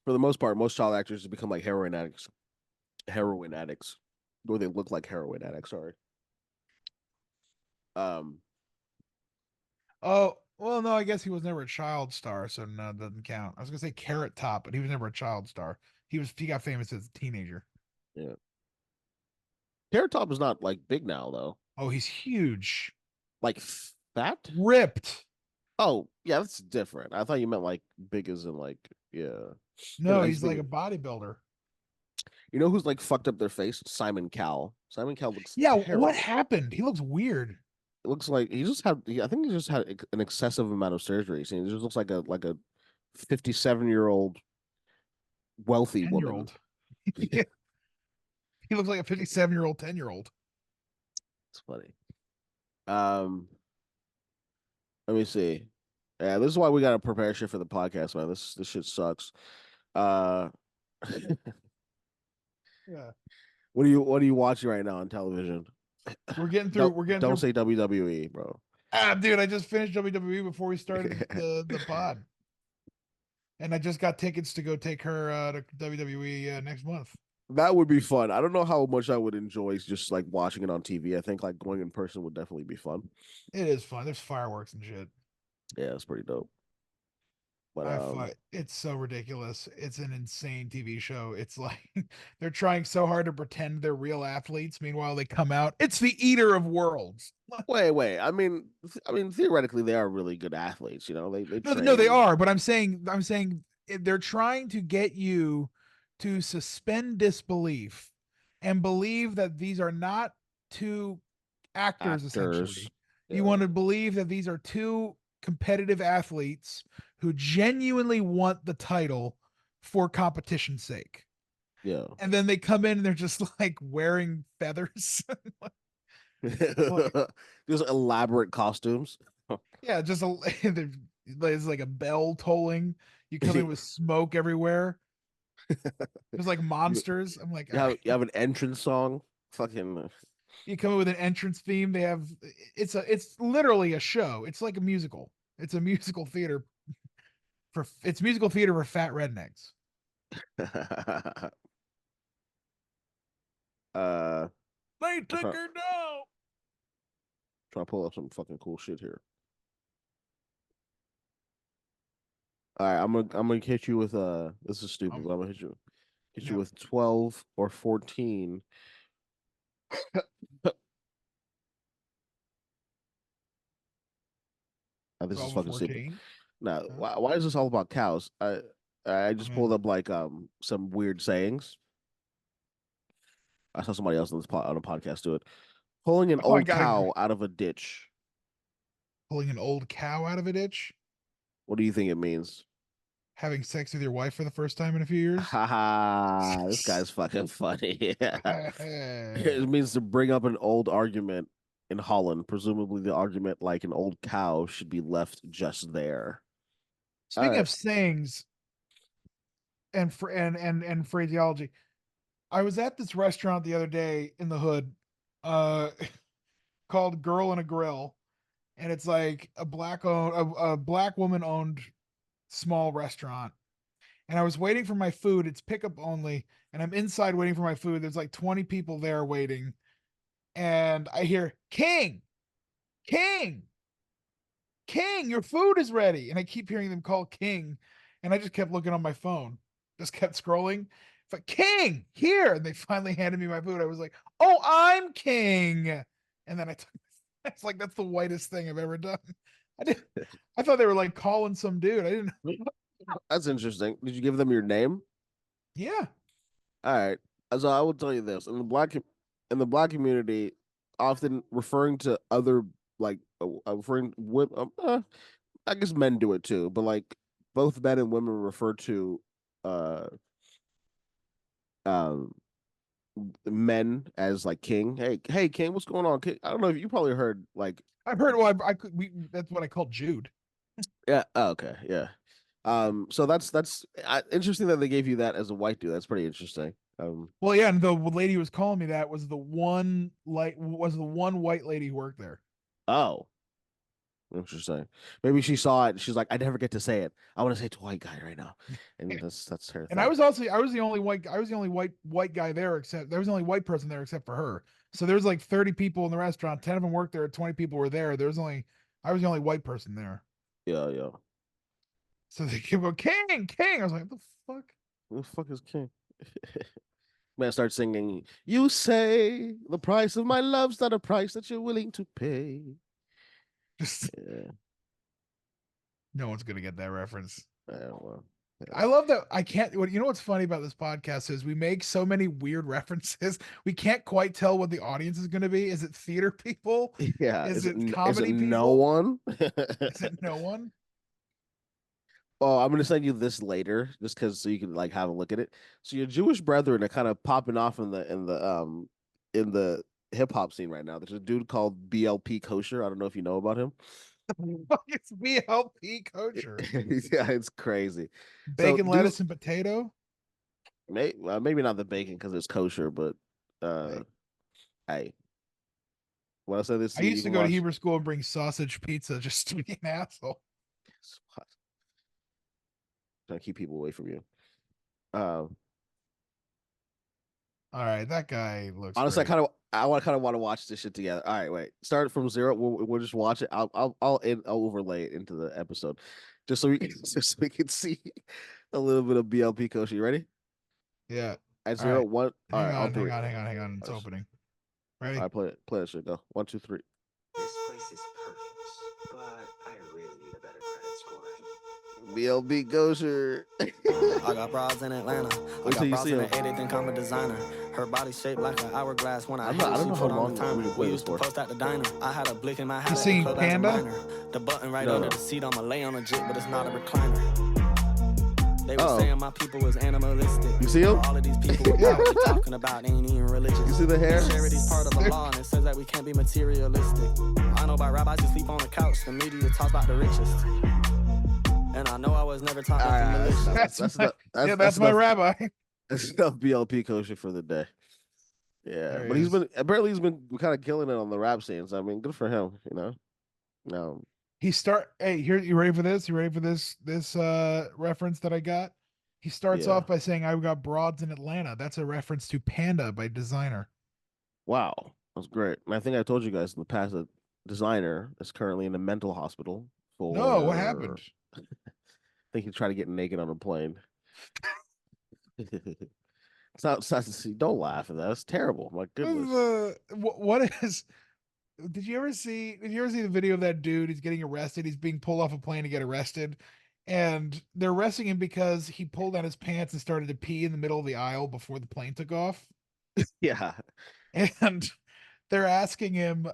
for the most part, most child actors become like heroin addicts. Heroin addicts, or they look like heroin addicts. Sorry. Um. Oh, well, no, I guess he was never a child star, so no, it doesn't count. I was gonna say Carrot Top, but he was never a child star. He got famous as a teenager. Yeah. Carrot Top is not like big now though. Oh, he's huge. Like fat. Ripped. Oh yeah, that's different. I thought you meant like big as in like, yeah. No, He's he's like big. a bodybuilder. You know who's like fucked up their face? Simon Cowell. Simon Cowell looks Yeah, what terrible. happened? He looks weird. it looks like he just had. I think he just had an excessive amount of surgeries, and he just looks like a 57-year-old wealthy 10-year woman. old. Yeah, he looks like a 57-year-old 10-year-old. It's funny. Um, Let me see. Yeah, this is why we gotta prepare shit for the podcast, man. This shit sucks. Uh, Yeah. what are you watching right now on television? We're getting through. Don't We're getting don't through. say WWE, bro. Dude, I just finished WWE before we started the pod, and I just got tickets to go take her to WWE next month. That would be fun. I don't know how much I would enjoy just like watching it on TV. I think like going in person would definitely be fun. It is fun. There's fireworks and shit. Yeah, it's pretty dope. But I fight. It's so ridiculous. It's an insane TV show. It's like they're trying so hard to pretend they're real athletes. Meanwhile, they come out. It's the Eater of Worlds. wait. I mean, theoretically, they are really good athletes. You know, they No, they train. are. But I'm saying they're trying to get you to suspend disbelief and believe that these are not two actors. Actors. Essentially, you Yeah, want to believe that these are two competitive athletes who genuinely want the title for competition's sake. yeah. And then they come in and they're just like wearing feathers. Like, Just elaborate costumes. yeah, just a there's like a bell tolling. You come in with smoke everywhere. There's like you monsters. I'm like, all right. you have an entrance song. Fucking You come in with an entrance theme. They have it's literally a show. It's like a musical. It's a musical theater it's musical theater for fat rednecks. uh They I'm took her down. trying to pull up some fucking cool shit here. All right, I'm gonna hit you with this is stupid, Um, but I'm gonna hit you yeah, with 12 or 14. This is 12 or fucking stupid. 14. Now, Huh? why is this all about cows? I I just pulled mean, up like some weird sayings. I saw somebody else on on a podcast do it. Pulling an oh, I old gotta cow out of a ditch. pulling an old cow out of a ditch, What do you think it means? having sex with your wife for the first time in a few years. Ha ha! This guy's fucking funny. Yeah. It means to bring up an old argument in Holland. Presumably, the argument like an old cow should be left just there. All Speaking right. of sayings and phraseology, I was at this restaurant the other day in the hood, uh, called Girl in a Grill, and it's like a black woman owned small restaurant. And I was waiting for my food. It's pickup only, and I'm inside waiting for my food. There's like 20 people there waiting, and I hear King, King, King, your food is ready. And I keep hearing them call King, and I just kept looking on my phone, just kept scrolling. It's like King here, and they finally handed me my food. I was like, "Oh, I'm King," and then I took. It's like that's the whitest thing I've ever done. I did. I thought they were like calling some dude. I didn't. That's interesting. Did you give them your name? Yeah, All right. So I will tell you this: in the black community, often referring to other like referring with I guess men do it too, but like both men and women refer to uh um men as like king. Hey, king, what's going on? King? I don't know if you probably heard like I've heard. Well, I could. That's what I called Jude. yeah. Oh, okay, yeah. So that's interesting that they gave you that as a white dude. That's pretty interesting. Well, yeah, and the lady who was calling me that was the one white lady who worked there. Oh, interesting. Maybe she saw it. She's like, I never get to say it. I want to say it to a white guy right now, and that's her And thing. I was the only white guy there except there was the only white person there except for her. So there was like 30 people in the restaurant, 10 of them worked there, 20 people were there. There was only I was the only white person there. Yeah, yeah. So they kept going, King, King. I was like, what the fuck? Who the fuck is king? Man, start singing. You say the price of my love's not a price that you're willing to pay. Just Yeah, no one's gonna get that reference. I don't know. I love that. I can't. You know what's funny about this podcast is we make so many weird references. We can't quite tell what the audience is going to be. Is it theater people? Yeah, Is it is it comedy no people? one? Is it no one? Oh, I'm gonna send you this later, just because so you can like have a look at it. So your Jewish brethren are kind of popping off in the hip hop scene right now. There's a dude called BLP Kosher. I don't know if you know about him. It's BLP kosher. Yeah, it's crazy. So Bacon, dude, lettuce, and potato. maybe not the bacon because it's kosher, but Hey, hey, when I say this, I you used to can go to watch. Hebrew school and bring sausage pizza just to be an asshole. Trying to keep people away from you. Um, All right, that guy looks Honestly, great. I want kind of want to watch this shit together. All right, wait. Start from zero. We'll just watch it. I'll overlay it into the episode, just so we can just so we can see a little bit of BLP Coach. You ready? Yeah. At All zero, right. one. All Hang right, on on, hang three. on, hang on, hang on. It's All right, opening. all Ready? right, play that shit. Go 1, 2, 3. This place is perfect, but I really need a better credit score. BLP Kosher. I got bras in Atlanta. I Wait till got you bras see in him. the edit, think I'm a designer. Her body shaped like an hourglass. When I I hit it, don't she know how put on long the we timer. can play We this used to for. post at the diner. I had a blick in my hat You at the seen club as a Panda? minor. The button right No, under no. the seat, I'ma lay on a jit, but it's not a recliner. They were Uh-oh. saying my people was animalistic. You see him? All of these people Yeah. what they talking about ain't even religious. You see the hair? Charity's part of the law, and it says that we can't be materialistic. I know about rabbis who sleep on the couch. The media talks about the richest. And I know I was never taught All nothing right, malicious. that's my, enough. yeah, That's that's my enough. rabbi. That's enough BLP Kosher for the day. Yeah, There he but he's is. been kind of killing it on the rap scenes. I mean, good for him, you know. No, Hey, here, you ready for this? You ready for this reference that I got? He starts yeah. off by saying, I've got broads in Atlanta. That's a reference to Panda by Designer. Wow, that's great. And I think I told you guys in the past that designer is currently in a mental hospital No, what for. happened? I think he tried to get naked on a plane. It's not. Don't laugh at that. It's terrible. My goodness. What is did you ever see the video of that dude? He's getting arrested. He's being pulled off a plane to get arrested. And they're arresting him because he pulled down his pants and started to pee in the middle of the aisle before the plane took off. Yeah, And they're asking him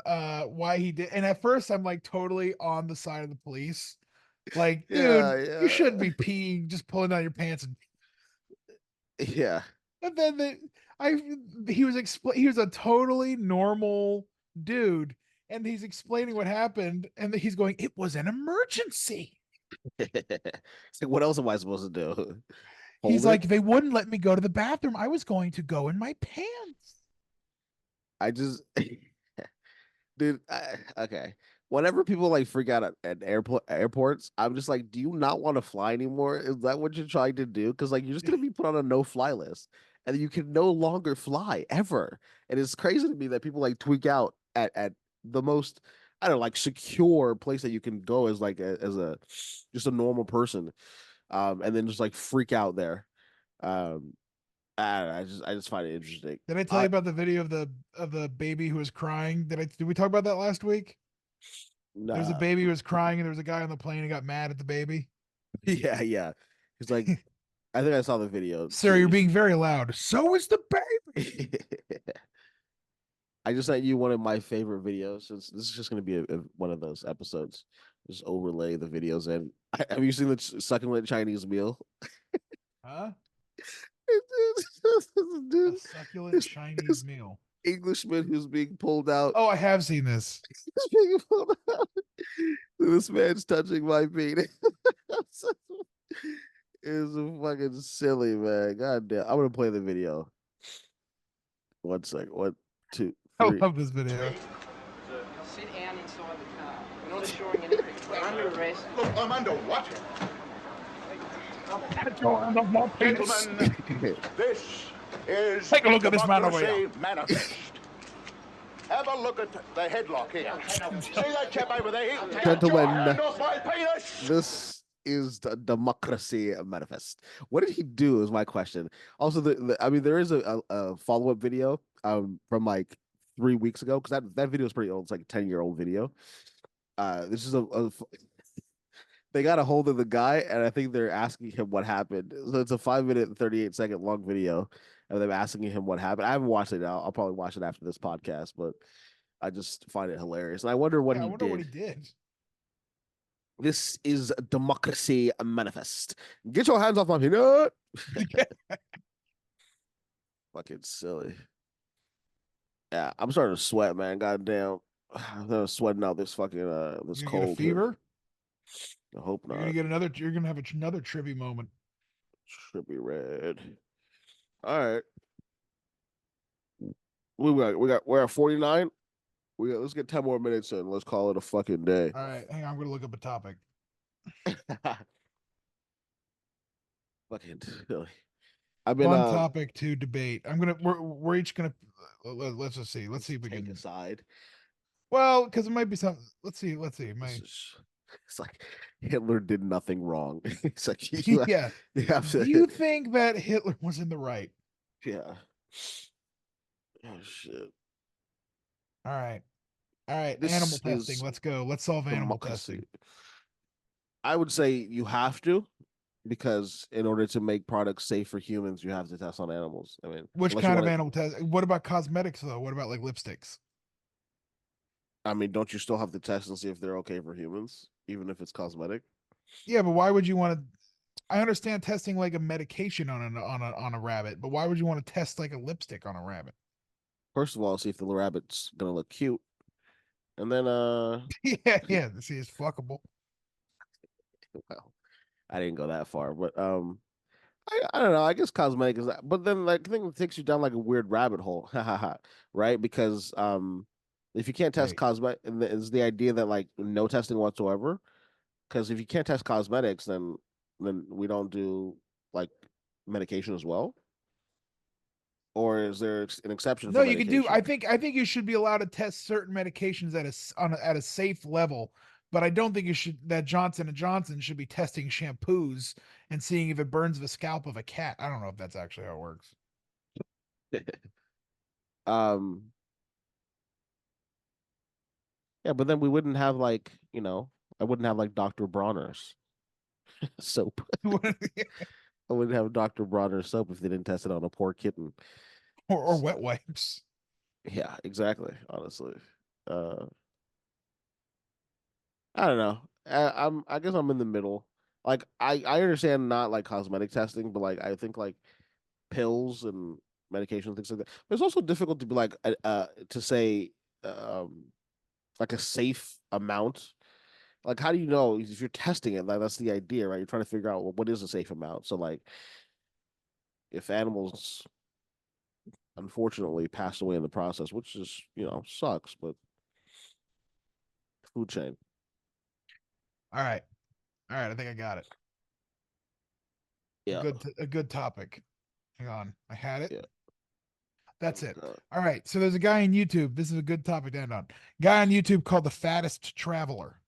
why he did. And at first I'm like totally on the side of the police. Like, dude, you shouldn't be peeing, just pulling down your pants. yeah. And then he was he was a totally normal dude, and he's explaining what happened, and he's going, "It was an emergency." It's like, what else am I supposed to do? He's Hold it? like, "They wouldn't let me go to the bathroom. I was going to go in my pants." I just, dude. Okay. Whenever people like freak out at airports, I'm just like, do you not want to fly anymore? Is that what you're trying to do? Because like you're just gonna be put on a no-fly list, and you can no longer fly ever. And it's crazy to me that people like tweak out at the most, I don't know, like secure place that you can go as like as a just a normal person, and then just like freak out there. Um, I just find it interesting. Did I tell you about the video of the baby who was crying? Did we talk about that last week? There's a Nah, baby who was crying, and there was a guy on the plane who got mad at the baby. yeah, yeah. He's like, I think I saw the video Sir, you're too. being very loud. So is the baby. I just sent you one of my favorite videos. So this is just going to be one of those episodes. Just overlay the videos in. Have you seen the succulent Chinese meal? Huh? Dude, A succulent this, Chinese this meal. Englishman who's being pulled out. Oh, I have seen this. He's being pulled out. This man's touching my penis. It's fucking silly, man. God damn. I'm gonna play the video. 1 second. 1, 2, I 3. love this video. Sit down inside the car. We're not assuring anything. We're under arrest. Look, I'm underwater. Gentlemen, Gentlemen, this is take a look at this man over Democracy here. Manifest. Have a look at the headlock here. See that chap over there? Get Gentlemen. your hand off my penis! This is the democracy manifest. What did he do is my question. Also, I mean, there is a follow-up video from like 3 weeks ago, because that video is pretty old. It's like a 10-year-old video. This is they got a hold of the guy, and I think they're asking him what happened. So it's a 5 minute and 38 second long video of them asking him what happened. I haven't watched it. I'll probably watch it after this podcast, but I just find it hilarious, and I wonder what Yeah, I he wonder what he did. did. This is democracy manifest. Get your hands off my peanut. Fucking silly. Yeah, I'm starting to sweat, man. Goddamn, I'm sweating out this fucking this You're gonna get a cold here. fever. I hope You're not. gonna get another. You're gonna have another trivia moment. Should be red. All right. We're at 49. Let's get 10 more minutes in. Let's call it a fucking day. All right, hang on. I'm gonna look up a topic. Fucking silly. I've been Fun topic to debate. We're each gonna let's just see. Let's see if we take can. a side. Well, because it might be some. Let's see. It's like Hitler did nothing wrong. It's like you Yeah. have to. Do you think that Hitler was in the right? Yeah. Oh shit. All right. This Animal testing. is Let's go. Let's solve animal democracy. testing. I would say you have to, because in order to make products safe for humans, you have to test on animals. I mean, Which unless you kind of wanna- animal test? What about cosmetics though? What about like lipsticks? I mean, don't you still have to test and see if they're okay for humans, even if it's cosmetic? Yeah, but why would you want to? I understand testing like a medication on a rabbit, but why would you want to test like a lipstick on a rabbit? First of all, see if the rabbit's gonna look cute, and then Yeah. See, it's fuckable. well, I didn't go that far, but I don't know. I guess cosmetic is that, but then like I think it takes you down like a weird rabbit hole, right? Because if you can't test Right. cosmetic, is the idea that like no testing whatsoever? Because if you can't test cosmetics, then we don't do like medication as well, or is there an exception No, for you can do. medication? I think you should be allowed to test certain medications at a safe level, but I don't think you should. That Johnson and Johnson should be testing shampoos and seeing if it burns the scalp of a cat. I don't know if that's actually how it works. um, yeah, but then we wouldn't have like I wouldn't have like Dr. Bronner's soap. I wouldn't have Dr. Bronner's soap if they didn't test it on a poor kitten. or wet wipes. Yeah, exactly. Honestly, uh, I don't know. I guess I'm in the middle. Like I understand not like cosmetic testing, but like I think like pills and medication things like that. But it's also difficult to be like to say like a safe amount. Like how do you know if you're testing it? Like that's the idea, right? You're trying to figure out, well, what is a safe amount. So like if animals unfortunately pass away in the process, which is sucks, but food chain. All right. I think I got it. Yeah. A good topic. Hang on, I had it. Yeah. That's it. All right. So there's a guy on YouTube. This is a good topic to end on. Guy on YouTube called the Fattest Traveler.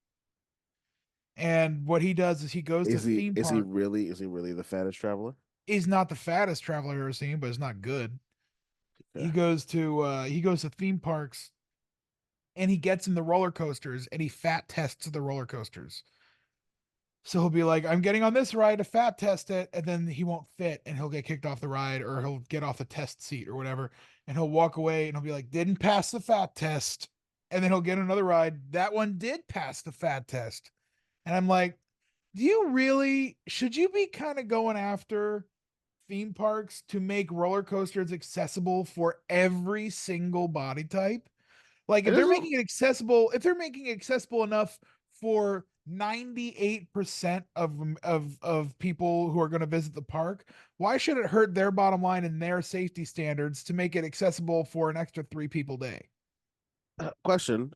And what he does is he goes to theme park. Is he really the fattest traveler? He's not the fattest traveler I've ever seen, but it's not good. Yeah. He goes to theme parks and he gets in the roller coasters and he fat tests the roller coasters. So he'll be like, I'm getting on this ride to fat test it, and then he won't fit and he'll get kicked off the ride, or he'll get off the test seat or whatever, and he'll walk away and he'll be like, didn't pass the fat test. And then he'll get another ride. That one did pass the fat test. And I'm like, should you be kind of going after theme parks to make roller coasters accessible for every single body type? Like if they're making it accessible enough for 98% of people who are going to visit the park, why should it hurt their bottom line and their safety standards to make it accessible for an extra 3 people a day? Question: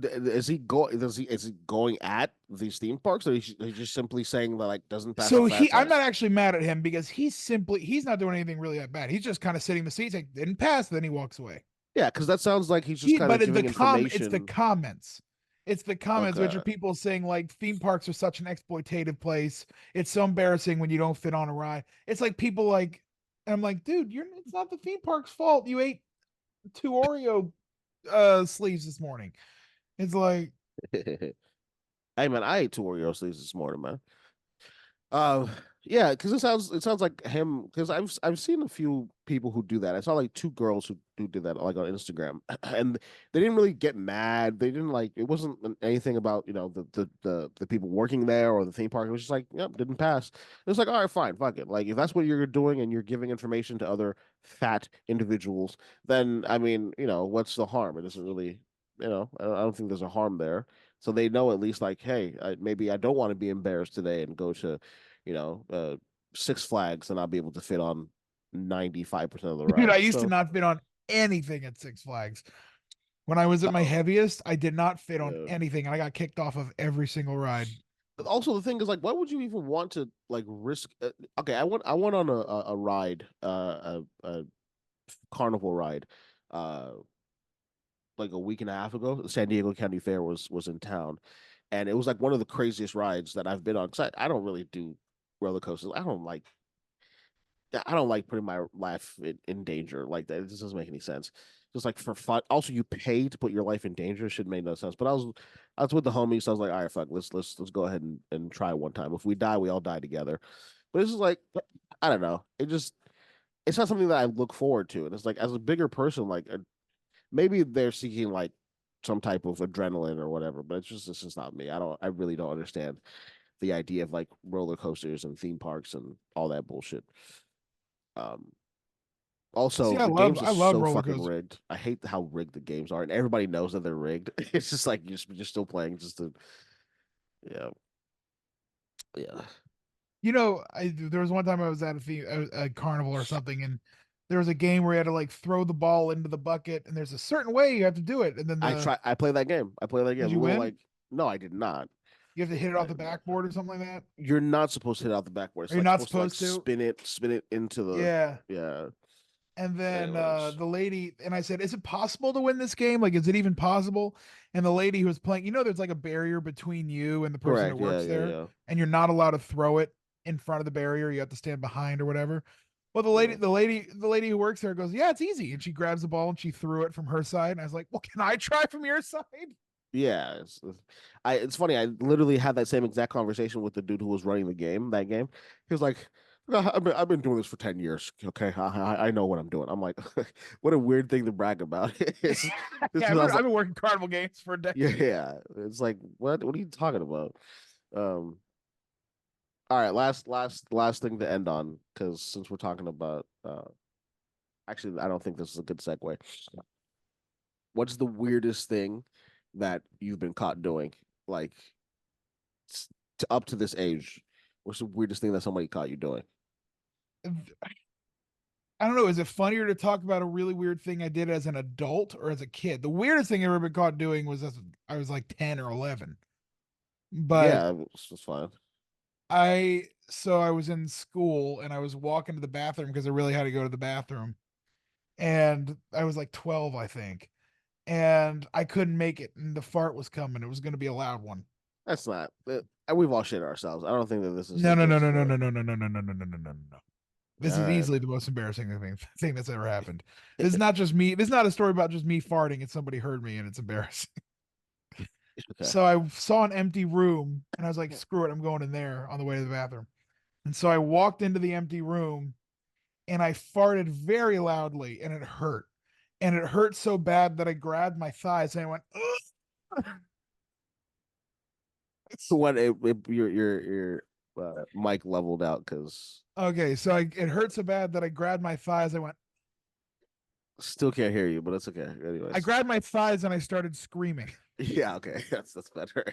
is he going at these theme parks, or he's just simply saying that like doesn't pass? So the fat I'm not test? actually mad at him because he's not doing anything really that bad. He's just kind of sitting in the seats, like didn't pass, then he walks away. Yeah, because that sounds like he's just kind of giving information. It's the comments. It's the comments, which are Okay. people saying like theme parks are such an exploitative place. It's so embarrassing when you don't fit on a ride. It's like people like, and I'm like, dude, it's not the theme park's fault. You ate 2 Oreo sleeves this morning. It's like, Hey man, I ate two Oreo sleeves this morning, man. Uh, yeah, because it sounds like him. Because I've seen a few people who do that. I saw like two girls who did that like on Instagram, and they didn't really get mad. They didn't like it wasn't anything about the people working there or the theme park. It was just like yep, didn't pass. It was like all right, fine, fuck it. Like if that's what you're doing and you're giving information to other fat individuals, then I mean what's the harm? It doesn't really I don't think there's a harm there. So they know at least like hey maybe I don't want to be embarrassed today and go to you know, uh, Six Flags, and I'll be able to fit on 95% of the Dude, I rides. used to So, not fit on anything at Six Flags. When I was at my oh, heaviest, I did not fit on yeah. anything, and I got kicked off of every single ride. But also, the thing is, like, why would you even want to like risk? Okay, I went on a ride, a carnival ride, uh, like a week and a half ago. The San Diego County Fair was in town, and it was like one of the craziest rides that I've been on. Because I don't really do roller coasters. I don't like putting my life in danger like that. It just doesn't make any sense. Just like for fun. Also, you pay to put your life in danger. Should make no sense. But I was with the homies. So I was like, all right, fuck, let's go ahead and try one time. If we die, we all die together. But it's just like I don't know. It's not something that I look forward to. And it's like as a bigger person, like maybe they're seeking like some type of adrenaline or whatever. But it's just not me. I really don't understand the idea of like roller coasters and theme parks and all that bullshit. Um, See, Also, I the love games are I love so roller fucking coasters. rigged. I hate how rigged the games are, and everybody knows that they're rigged. It's just like you're still playing just to, yeah, yeah. There was one time I was at a carnival or something, and there was a game where you had to like throw the ball into the bucket, and there's a certain way you have to do it, and then I play that game. I play that did game. A you little win? like no, I did not. You have to hit it I off the did not. backboard or something like that. You're not supposed to hit out the backboard. Are It's you like not supposed to like supposed to? spin it into the Yeah. yeah. And then Anyways, the lady and I said, "Is it possible to win this game? Like, is it even possible?" And the lady who was playing, there's like a barrier between you and the person that correct. Yeah, works yeah, there, yeah, and you're not allowed to throw it in front of the barrier. You have to stand behind or whatever. Well, yeah. the lady who works there goes, "Yeah, it's easy." And she grabs the ball and she threw it from her side. And I was like, "Well, can I try from your side?" Yeah, it's funny. I literally had that same exact conversation with the dude who was running that game. He was like, I've been doing this for 10 years. Okay, I know what I'm doing. I'm like, what a weird thing to brag about. This Yeah, is I was I've like, been working carnival games for a yeah, decade. yeah. It's like, what are you talking about? Um, all right, last thing to end on, because since we're talking about actually I don't think this is a good segue. What's the weirdest thing that you've been caught doing? Like to up to this age, what's the weirdest thing that somebody caught you doing? I don't know. Is it funnier to talk about a really weird thing I did as an adult or as a kid? The weirdest thing I ever been caught doing was as I was like 10 or 11. But Yeah, it's fine. I was in school and I was walking to the bathroom because I really had to go to the bathroom. And I was like 12, I think. And I couldn't make it. And the fart was coming. It was going to be a loud one. That's not. We've all shit ourselves. I don't think that this is No, like no, no, this. no, no, no, no, no, no, no, no, no, no, no, no, no. All This is right. easily the most embarrassing thing that's ever happened. This is not just me. This is not a story about just me farting. It's somebody heard me and it's embarrassing. Okay. So I saw an empty room and I was like, screw it, I'm going in there on the way to the bathroom. And so I walked into the empty room and I farted very loudly and it hurt. And it hurt so bad that I grabbed my thighs and I went, ugh. So what? Your mic leveled out because Okay, so it hurt so bad that I grabbed my thighs. still can't hear you, but it's okay. I Anyways. grabbed my thighs and I started screaming, Yeah. Okay. That's better.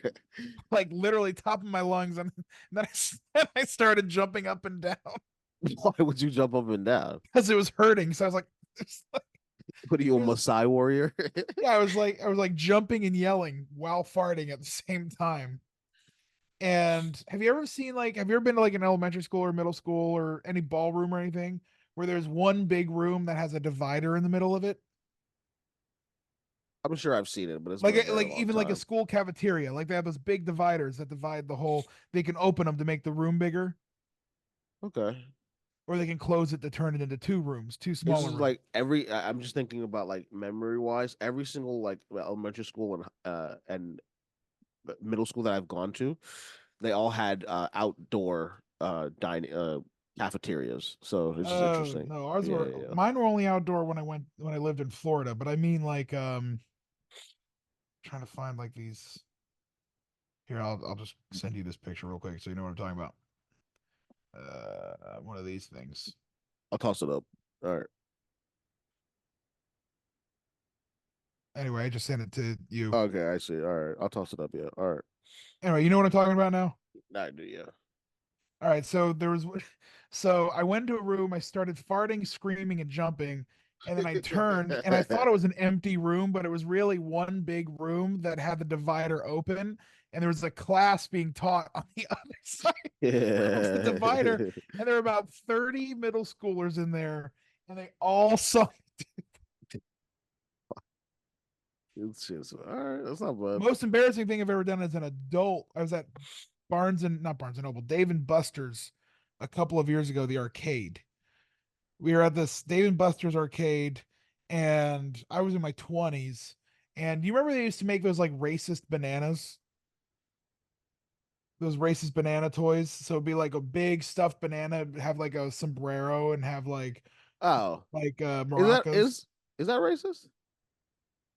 like literally top of my lungs. And then I started jumping up and down Why would you jump up and down? because it was hurting. So I was like, What are you, a it was, Maasai warrior? yeah, I was like jumping and yelling while farting at the same time. And have you ever been to like an elementary school or middle school or any ballroom or anything where there's one big room that has a divider in the middle of it? I'm sure I've seen it, but it's been Like a very like long even like a time. school cafeteria, like they have those big dividers that divide the whole. They can open them to make the room bigger, Okay. or they can close it to turn it into two rooms, two This smaller is rooms. like I'm just thinking about like memory wise, every single like elementary school and middle school that I've gone to, they all had outdoor dining cafeterias. So it's just Oh interesting. no, ours Yeah, were yeah, yeah. mine were only outdoor when I lived in Florida, but I mean like trying to find like these here, I'll just send you this picture real quick so you know what I'm talking about. One of these things. I'll toss it up. All right. Anyway, I just sent it to you. Okay, I see. All right. I'll toss it up. Yeah. All right. Anyway, you know what I'm talking about now? I do. Yeah. All right, so there was, so I went into a room, I started farting, screaming, and jumping, and then I turned and I thought it was an empty room, but it was really one big room that had the divider open, and there was a class being taught on the other side across the divider, Yeah. and there were about 30 middle schoolers in there, and they all saw. It's just all right. That's not bad. Most embarrassing thing I've ever done as an adult. I was at not Barnes and Noble, Dave and Buster's a couple of years ago, the arcade. We were at this Dave and Buster's arcade, and I was in my 20s. And you remember they used to make those like racist bananas? Those racist banana toys. So it'd be like a big stuffed banana, have like a sombrero and have Oh, is that maracas. is that racist?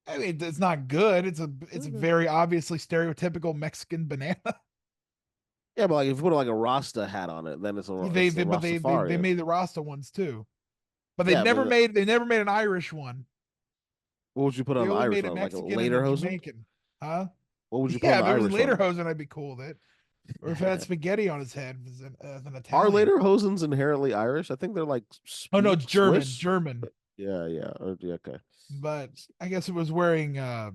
I mean, it's not good. It's a Okay. very obviously stereotypical Mexican banana. Yeah, but like if you put like a Rasta hat on it, then it's it's a But they Rastafarian. made the Rasta ones too. But Yeah, but they never made an Irish one. what would you put They on the only Irish made a one? Like a Mexican and a lederhosen? Jamaican. Huh? What would you put on Yeah, the if it was Irish one? lederhosen, I'd be cool with it. Or if it had spaghetti on his head as an Are Italian. lederhosens inherently Irish? I think they're like Oh no, it's German, Swiss. German. Yeah, yeah, yeah. Okay. But I guess it was wearing I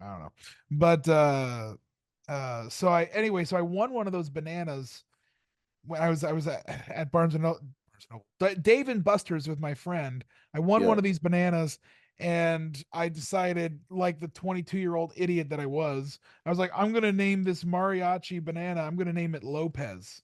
don't know. But so I won one of those bananas when I was at Dave and Buster's with my friend. I won Yeah. one of these bananas, and I decided, like the 22-year-old idiot that I was like, I'm gonna name this mariachi banana. I'm gonna name it Lopez.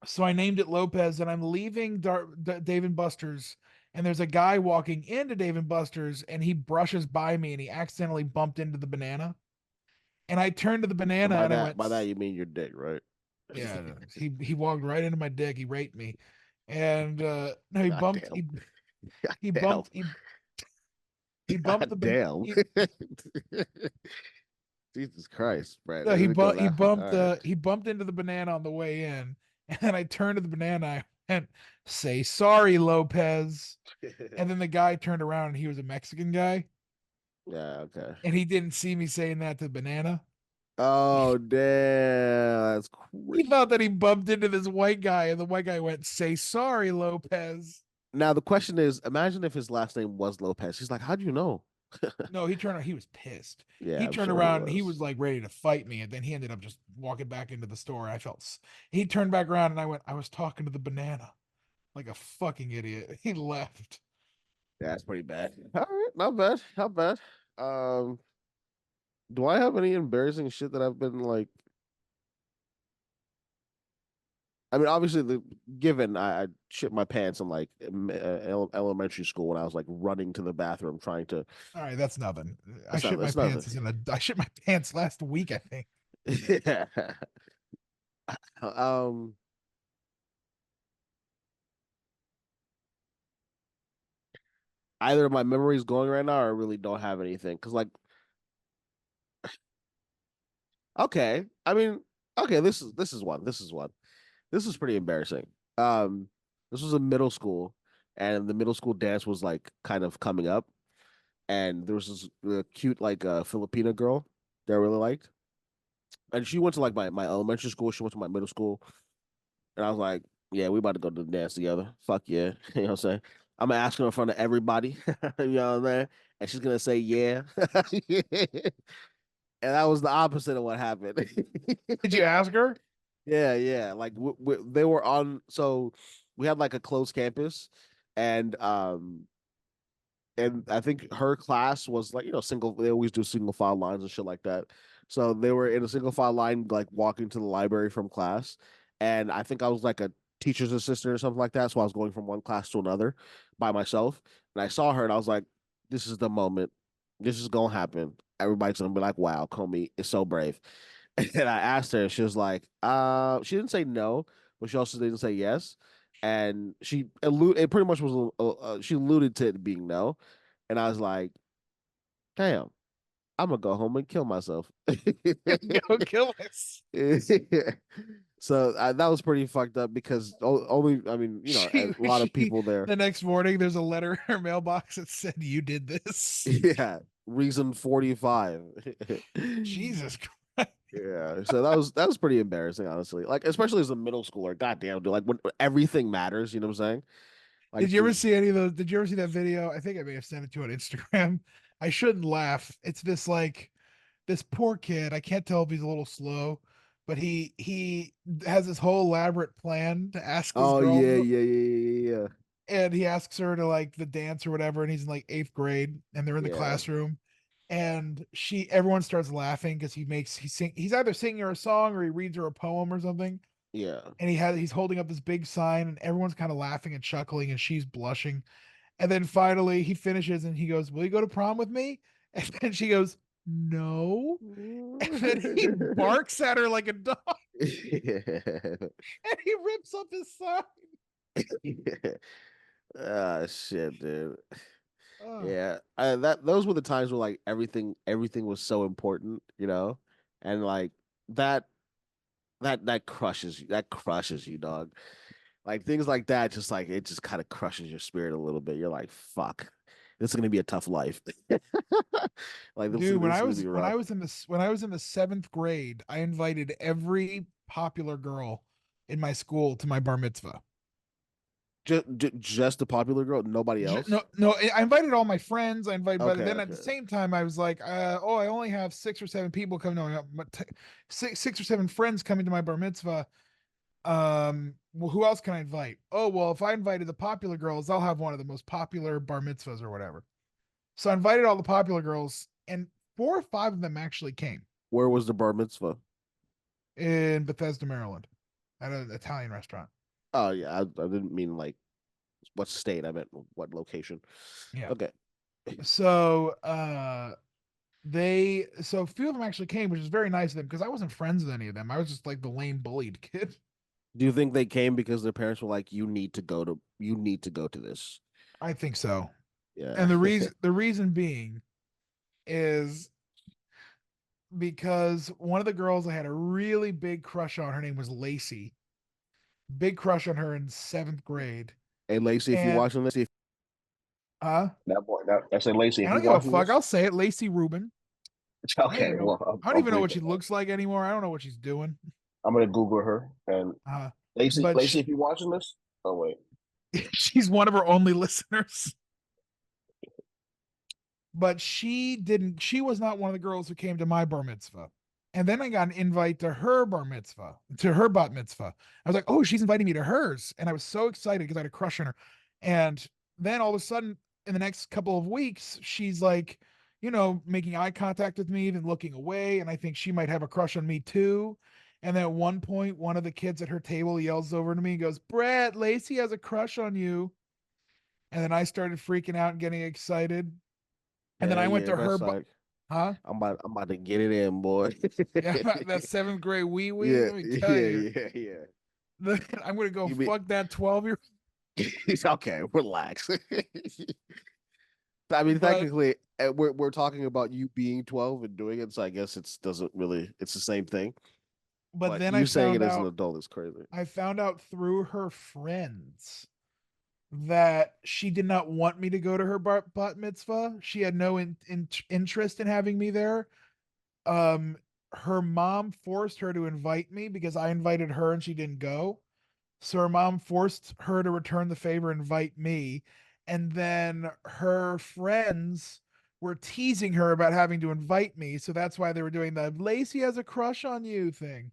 So I named it Lopez, and I'm leaving Dave and Buster's, and there's a guy walking into Dave and Buster's, and he brushes by me, and he accidentally bumped into the banana, and I turned to the And banana, and I went, by that you mean your dick, right? yeah, he walked right into my dick. He raped me, and no, he God bumped damn. God he damn. bumped he bumped God damn. he, Jesus Christ, Brad. no, It didn't go that far. All right. he bumped into the banana on the way in, and then I turned to the banana. I went, "Say sorry, Lopez." And then the guy turned around, and he was a Mexican guy, Yeah, okay. and he didn't see me saying that to the banana. Oh damn, that's He crazy. thought that he bumped into this white guy, and the white guy went, "Say sorry, Lopez." Now the question is, imagine if his last name was Lopez. He's like, how'd you know? No, he turned. He was pissed. Yeah, He I'm turned sure he around and he was. was like ready to fight me, and then he ended up just walking back into the store. I felt. He turned back around, and I went. I was talking to the banana, like a fucking idiot. He left. Yeah, that's pretty bad. All right, not bad, not bad. Um, do I have any embarrassing shit that I've been like? I mean, obviously, the given I shit my pants in like elementary school when I was like running to the bathroom trying to. All right, that's nothing. I That's not. shit my That's pants nothing. as in a. I shit my pants last week. I think. Yeah. Um. Either my memory is going right now, or I really don't have anything. Cause like, okay, I mean, okay, this is one. This is one. This is pretty embarrassing. Um, this was in middle school, and the middle school dance was like kind of coming up, and there was this cute like Filipina girl that I really liked, and she went to like my elementary school. She went to my middle school, and I was like, yeah, we about to go to the dance together. Fuck yeah, you know what I'm saying? I'm gonna ask her in front of everybody, you know what I'm saying? And she's gonna say yeah. And that was the opposite of what happened. Did you ask her? Yeah, yeah. Like they were on. So we had like a closed campus, and I think her class was like single. They always do single file lines and shit like that. So they were in a single file line, like walking to the library from class, and I think I was like a teacher's assistant or something like that. So I was going from one class to another by myself, and I saw her, and I was like, "This is the moment. This is gonna happen. everybody's gonna be like, "Wow, Comey is so brave." And I asked her, she was like, she didn't say no, but she also didn't say yes, and it pretty much was she alluded to it being no, and I was like, "Damn, I'm gonna go home and kill myself." Go kill us. So that was pretty fucked up because only, I mean, a lot of people there. The next morning, there's a letter in her mailbox that said, "You did this." Yeah, reason 45. Jesus Christ. Yeah, so that was pretty embarrassing, honestly. Like, especially as a middle schooler. Goddamn, dude. Like when everything matters, you know what I'm saying? Like, Did you ever see any of those? Did you ever see that video? I think I may have sent it to you on Instagram. I shouldn't laugh. It's this poor kid. I can't tell if he's a little slow, but he has this whole elaborate plan to ask this oh girl, yeah, yeah, yeah, yeah, and he asks her to like the dance or whatever, and he's in like eighth grade, and they're in the yeah, classroom, and everyone starts laughing because he's either singing her a song or he reads her a poem or something, yeah, and he's holding up this big sign, and everyone's kind of laughing and chuckling, and she's blushing, and then finally he finishes and he goes, "Will you go to prom with me?" And then she goes, "No." And then he barks at her like a dog, yeah. and he rips up his sign. Ah, shit, dude. Oh, Yeah, those were the times where like everything was so important, and like that that crushes you. That crushes you, dog. Like things like that, just like it just kind of crushes your spirit a little bit. You're like, fuck, this is gonna be a tough life. Like dude, this is gonna be when rough. I was in when I was in the seventh grade, I invited every popular girl in my school to my bar mitzvah. Just the popular girl, nobody else. No, no, I invited all my friends. I invited, but Okay, then at the okay. same time, I was like, oh, I only have 6 or 7 people coming. No, six or seven friends coming to my bar mitzvah. Well, who else can I invite? Oh, well, if I invited the popular girls, I'll have one of the most popular bar mitzvahs or whatever. So I invited all the popular girls, and 4 or 5 of them actually came Where was the bar mitzvah? in Bethesda, Maryland, at an Italian restaurant. Oh yeah, I didn't mean like what state. I meant what location. Yeah. Okay. So so a few of them actually came, which is very nice of them because I wasn't friends with any of them. I was just like the lame bullied kid. Do you think they came because their parents were like, you need to go to this? I think so. Yeah. And the reason being is because one of the girls I had a really big crush on, her name was Lacey. Big crush on her in 7th grade. Hey Lacey, if you're And watching this, if That boy, I said, Lacey, I if don't you're give a watching fuck. this, I'll say it, Lacey Rubin. I don't okay, even know. well, I don't I'll even know believe what she it. looks like anymore. I don't know what she's doing. I'm gonna Google her and Uh, Lacey, but Lacey, if you're watching this, oh wait, she's one of her only listeners. But she was not one of the girls who came to my bar mitzvah. And then I got an invite to her bar mitzvah, to her bat mitzvah. I was like, oh, she's inviting me to hers. And I was so excited because I had a crush on her. And then all of a sudden, in the next couple of weeks, she's like, making eye contact with me, then looking away. And I think she might have a crush on me too. And then at one point, one of the kids at her table yells over to me and goes, Brett, Lacey has a crush on you. And then I started freaking out and getting excited. And then yeah, I went yeah, to her, that's like huh? I'm about to get it in, boy. Yeah, that 7th grade wee wee. Yeah, Let me tell yeah, you, yeah, yeah. I'm gonna go You mean fuck that 12-year. okay, relax. I mean, But technically, we're talking about you being 12 and doing it, so I guess it's the same thing. But then you saying it as an adult is crazy. I found out through her friends that she did not want me to go to her bat mitzvah. She had no interest in having me there. Um, her mom forced her to invite me because I invited her and she didn't go. So her mom forced her to return the favor, invite me. And then her friends were teasing her about having to invite me. So that's why they were doing the Lacey has a crush on you thing.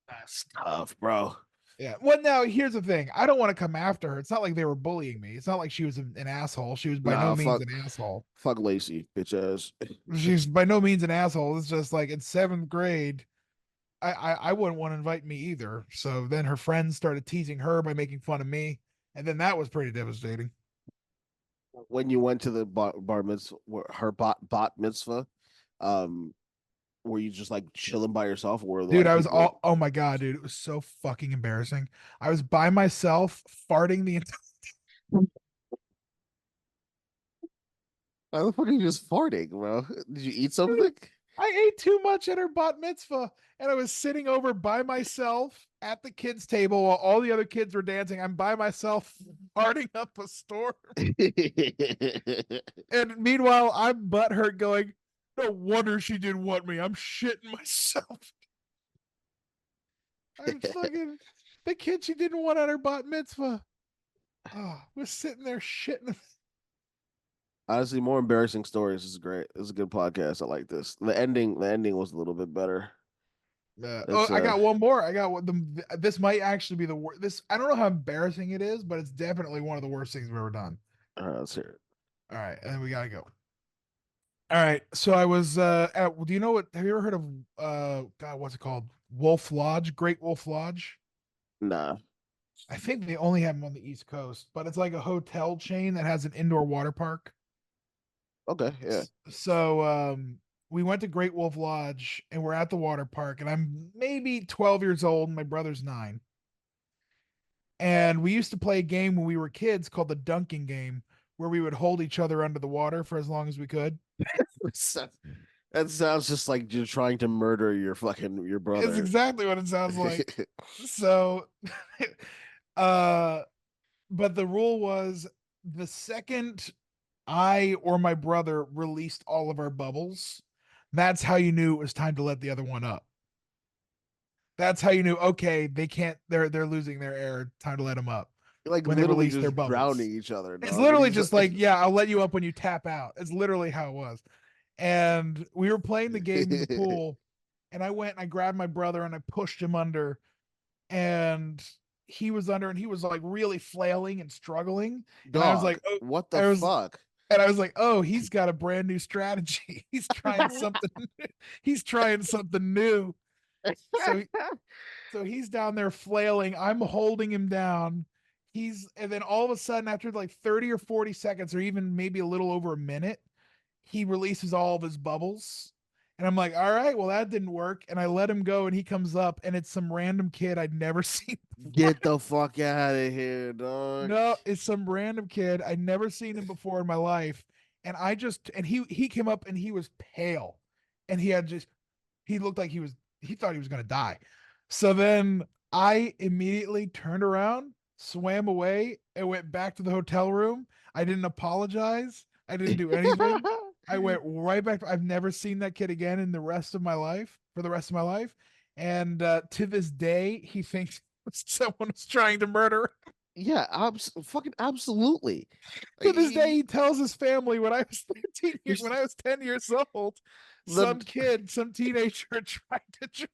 That's tough, bro. Yeah. Well, now here's the thing. I don't want to come after her. It's not like they were bullying me. It's not like she was an asshole. She was by no Nah, means an asshole. fuck Lacey, bitch ass. She's by no means an asshole. It's just like in 7th grade, I wouldn't want to invite me either. So then her friends started teasing her by making fun of me, and then that was pretty devastating. When you went to the bar mitzvah, her bot mitzvah, Were you just like chilling by yourself, or Dude, like I was people? all, oh my God, dude. It was so fucking embarrassing. I was by myself farting the entire. Why the fuck are you just farting, bro? Did you eat something? I ate too much at her bat mitzvah, and I was sitting over by myself at the kids' table while all the other kids were dancing. I'm by myself farting up a storm. And meanwhile, I'm butthurt going, no wonder she didn't want me. I'm shitting myself. I'm fucking the kid she didn't want at her bat mitzvah. Oh, was sitting there shitting. Honestly, more embarrassing stories. This is great. This is a good podcast. I like this. The ending was a little bit better. Oh, It's I got one more. I got what this might actually be the worst. This I don't know how embarrassing it is, but it's definitely one of the worst things we've ever done. let's hear All right, and we gotta go. All right, so I was at. Do you know what? Have you ever heard of God? What's it called? Wolf Lodge, Great Wolf Lodge. it. Nah. I think they only have them on the East Coast, but it's like a hotel chain that has an indoor water park. Okay, yeah. So we went to Great Wolf Lodge and we're at the water park, and I'm maybe 12 years old, and my brother's 9. And we used to play a game when we were kids called the dunking game, where we would hold each other under the water for as long as we could. That sounds just like you're trying to murder your brother. It's exactly what it sounds like. So but the rule was the second I or my brother released all of our bubbles, that's how you knew it was time to let the other one up. That's how you knew, okay, they can't, they're losing their air, time to let them up. Like When they literally release their just bubbles. drowning each other. It's dog. literally He's just like, yeah, I'll let you up when you tap out. It's literally how it was. And we were playing the game in the pool, and I went and I grabbed my brother and I pushed him under, and he was under, and he was like really flailing and struggling. And I was Dog, like, oh, what I the was, fuck? and I was like, oh, he's got a brand new strategy. He's trying something. He's trying something new. So so he's down there flailing. I'm holding him down. And then all of a sudden, after like 30 or 40 seconds, or even maybe a little over a minute, he releases all of his bubbles. And I'm like, all right, well, that didn't work. And I let him go, and he comes up, and it's some random kid I'd never seen. Get the fuck out of here, dog. No, it's some random kid. I'd never seen him before in my life. And he came up, and he was pale. And he looked like he thought he was gonna die. So then I immediately turned around, swam away, and went back to the hotel room. I didn't apologize. I didn't do anything. I went right back. I've never seen that kid again in the rest of my life, for the rest of my life. And to this day, he thinks someone was trying to murder him. Yeah, fucking absolutely. To this day, he tells his family when I was 13 years, He's- when I was 10 years old, The- some teenager tried to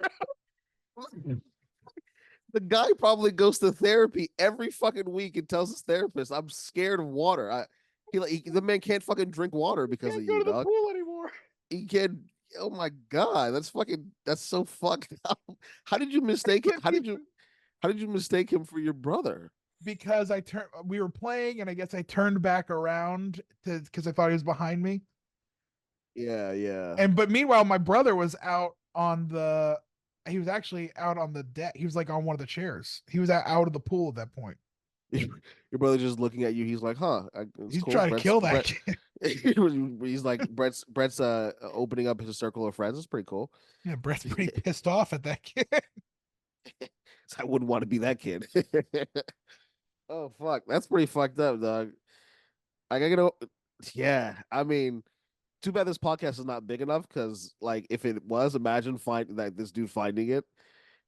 drown. The guy probably goes to therapy every fucking week and tells his therapist, "I'm scared of water." The man can't fucking drink water because Can't of go you, to the dog. pool anymore. He can't. Oh my god, that's so fucked up. How did you mistake it? How did you mistake him for your brother? Because we were playing, and I guess I turned back around because I thought he was behind me. Yeah, yeah. But meanwhile, my brother was he was actually out on the deck. He was like on one of the chairs. He was out of the pool at that point. Your brother just looking at you. He's like, "Huh." He's trying to kill that kid. He's like, Brett's opening up his circle of friends. It's pretty cool. Yeah, Brett's pretty pissed off at that kid. I wouldn't want to be that kid. Oh fuck, that's pretty fucked up, dog. I gotta, yeah. I mean, too bad this podcast is not big enough, because like if it was, imagine this dude finding it,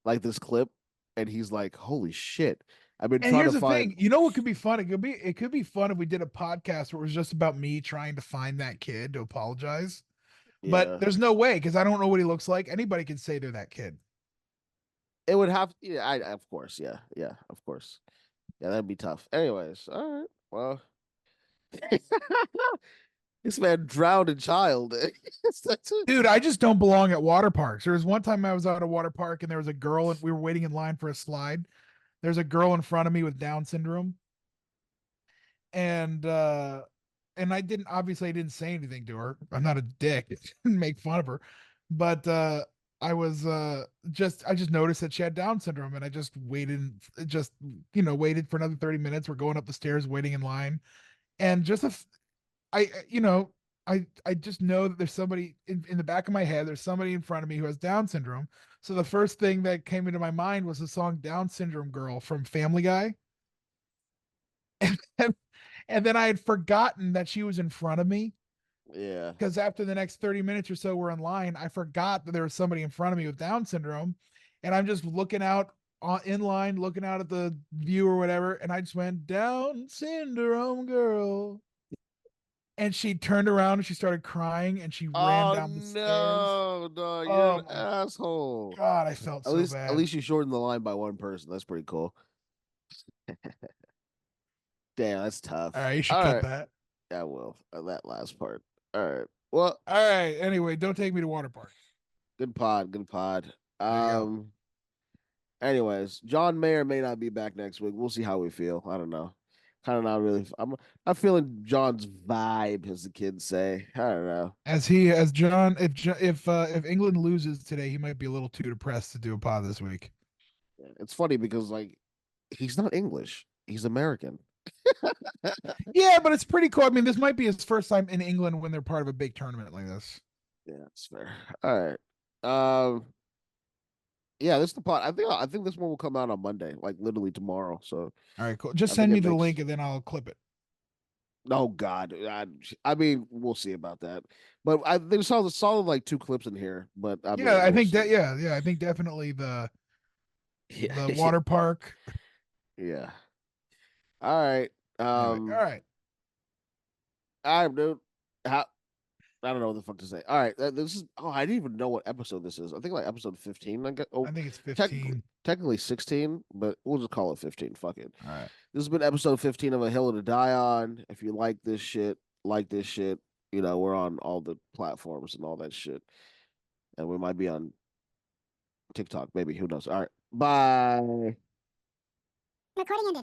like this clip, and he's like, "Holy shit!" I've been And trying here's to the find. thing, you know what could be fun? It could be fun if we did a podcast where it was just about me trying to find that kid to apologize. But Yeah, there's no way, because I don't know what he looks like. Anybody could say they're that kid. it would have. Yeah, of course. Yeah, yeah, of course. Yeah, that'd be tough. Anyways, all right. Well, this man drowned a child. Dude, I just don't belong at water parks. There was one time I was at a water park, and there was a girl, and we were waiting in line for a slide. There's a girl in front of me with Down syndrome. And and I didn't say anything to her. I'm not a dick, didn't make fun of her, but I was I just noticed that she had Down syndrome, and I just waited, just waited for another 30 minutes. We're going up the stairs, waiting in line, and I just know that there's somebody in the back of my head. There's somebody in front of me who has Down syndrome. So the first thing that came into my mind was the song "Down Syndrome Girl" from Family Guy. And, and then I had forgotten that she was in front of me, Yeah. because after the next 30 minutes or so we're in line, I forgot that there was somebody in front of me with Down syndrome. And I'm just looking out in line, looking out at the view or whatever. And I just went, Down syndrome girl. And she turned around and she started crying and she ran Oh down the stairs. no, dog, you're Oh an my asshole. God, I felt so At bad. least you shortened the line by one person. That's pretty cool. Damn, that's tough. All right, you should All cut right. that. Yeah, I will. That last part. All right. Well, All right. Anyway, don't take me to water parks. good pod. Good pod. There you go. Anyways, John may or may not be back next week. We'll see how we feel. I don't know. Kind of not really. I'm feeling John's vibe, as the kids say. I don't know. As John, if England loses today, he might be a little too depressed to do a pod this week. It's funny because like he's not English. He's American. Yeah, but it's pretty cool. I mean, this might be his first time in England when they're part of a big tournament like this. Yeah, that's fair. All right. Yeah, this is the pot. I think this one will come out on Monday, like literally tomorrow. So All right, cool. Just I think send me it the makes. link and then I'll clip it. Oh God, I mean, we'll see about that. But they saw like 2 clips in here. But I mean, Yeah, I we'll think that. see. Yeah, I think definitely the Yeah, water park. yeah. All right. Anyway, all right. All right, dude. How I don't know what the fuck to say. All right, this is. Oh, I didn't even know what episode this is. I think like episode 15. I guess. Oh, I think it's technically, 15. technically 16, but we'll just call it 15. Fuck it. All right. This has been episode 15 of A Hill to Die On. If you like this shit, we're on all the platforms and all that shit, and we might be on TikTok, maybe. Who knows? All right, bye. Recording ended.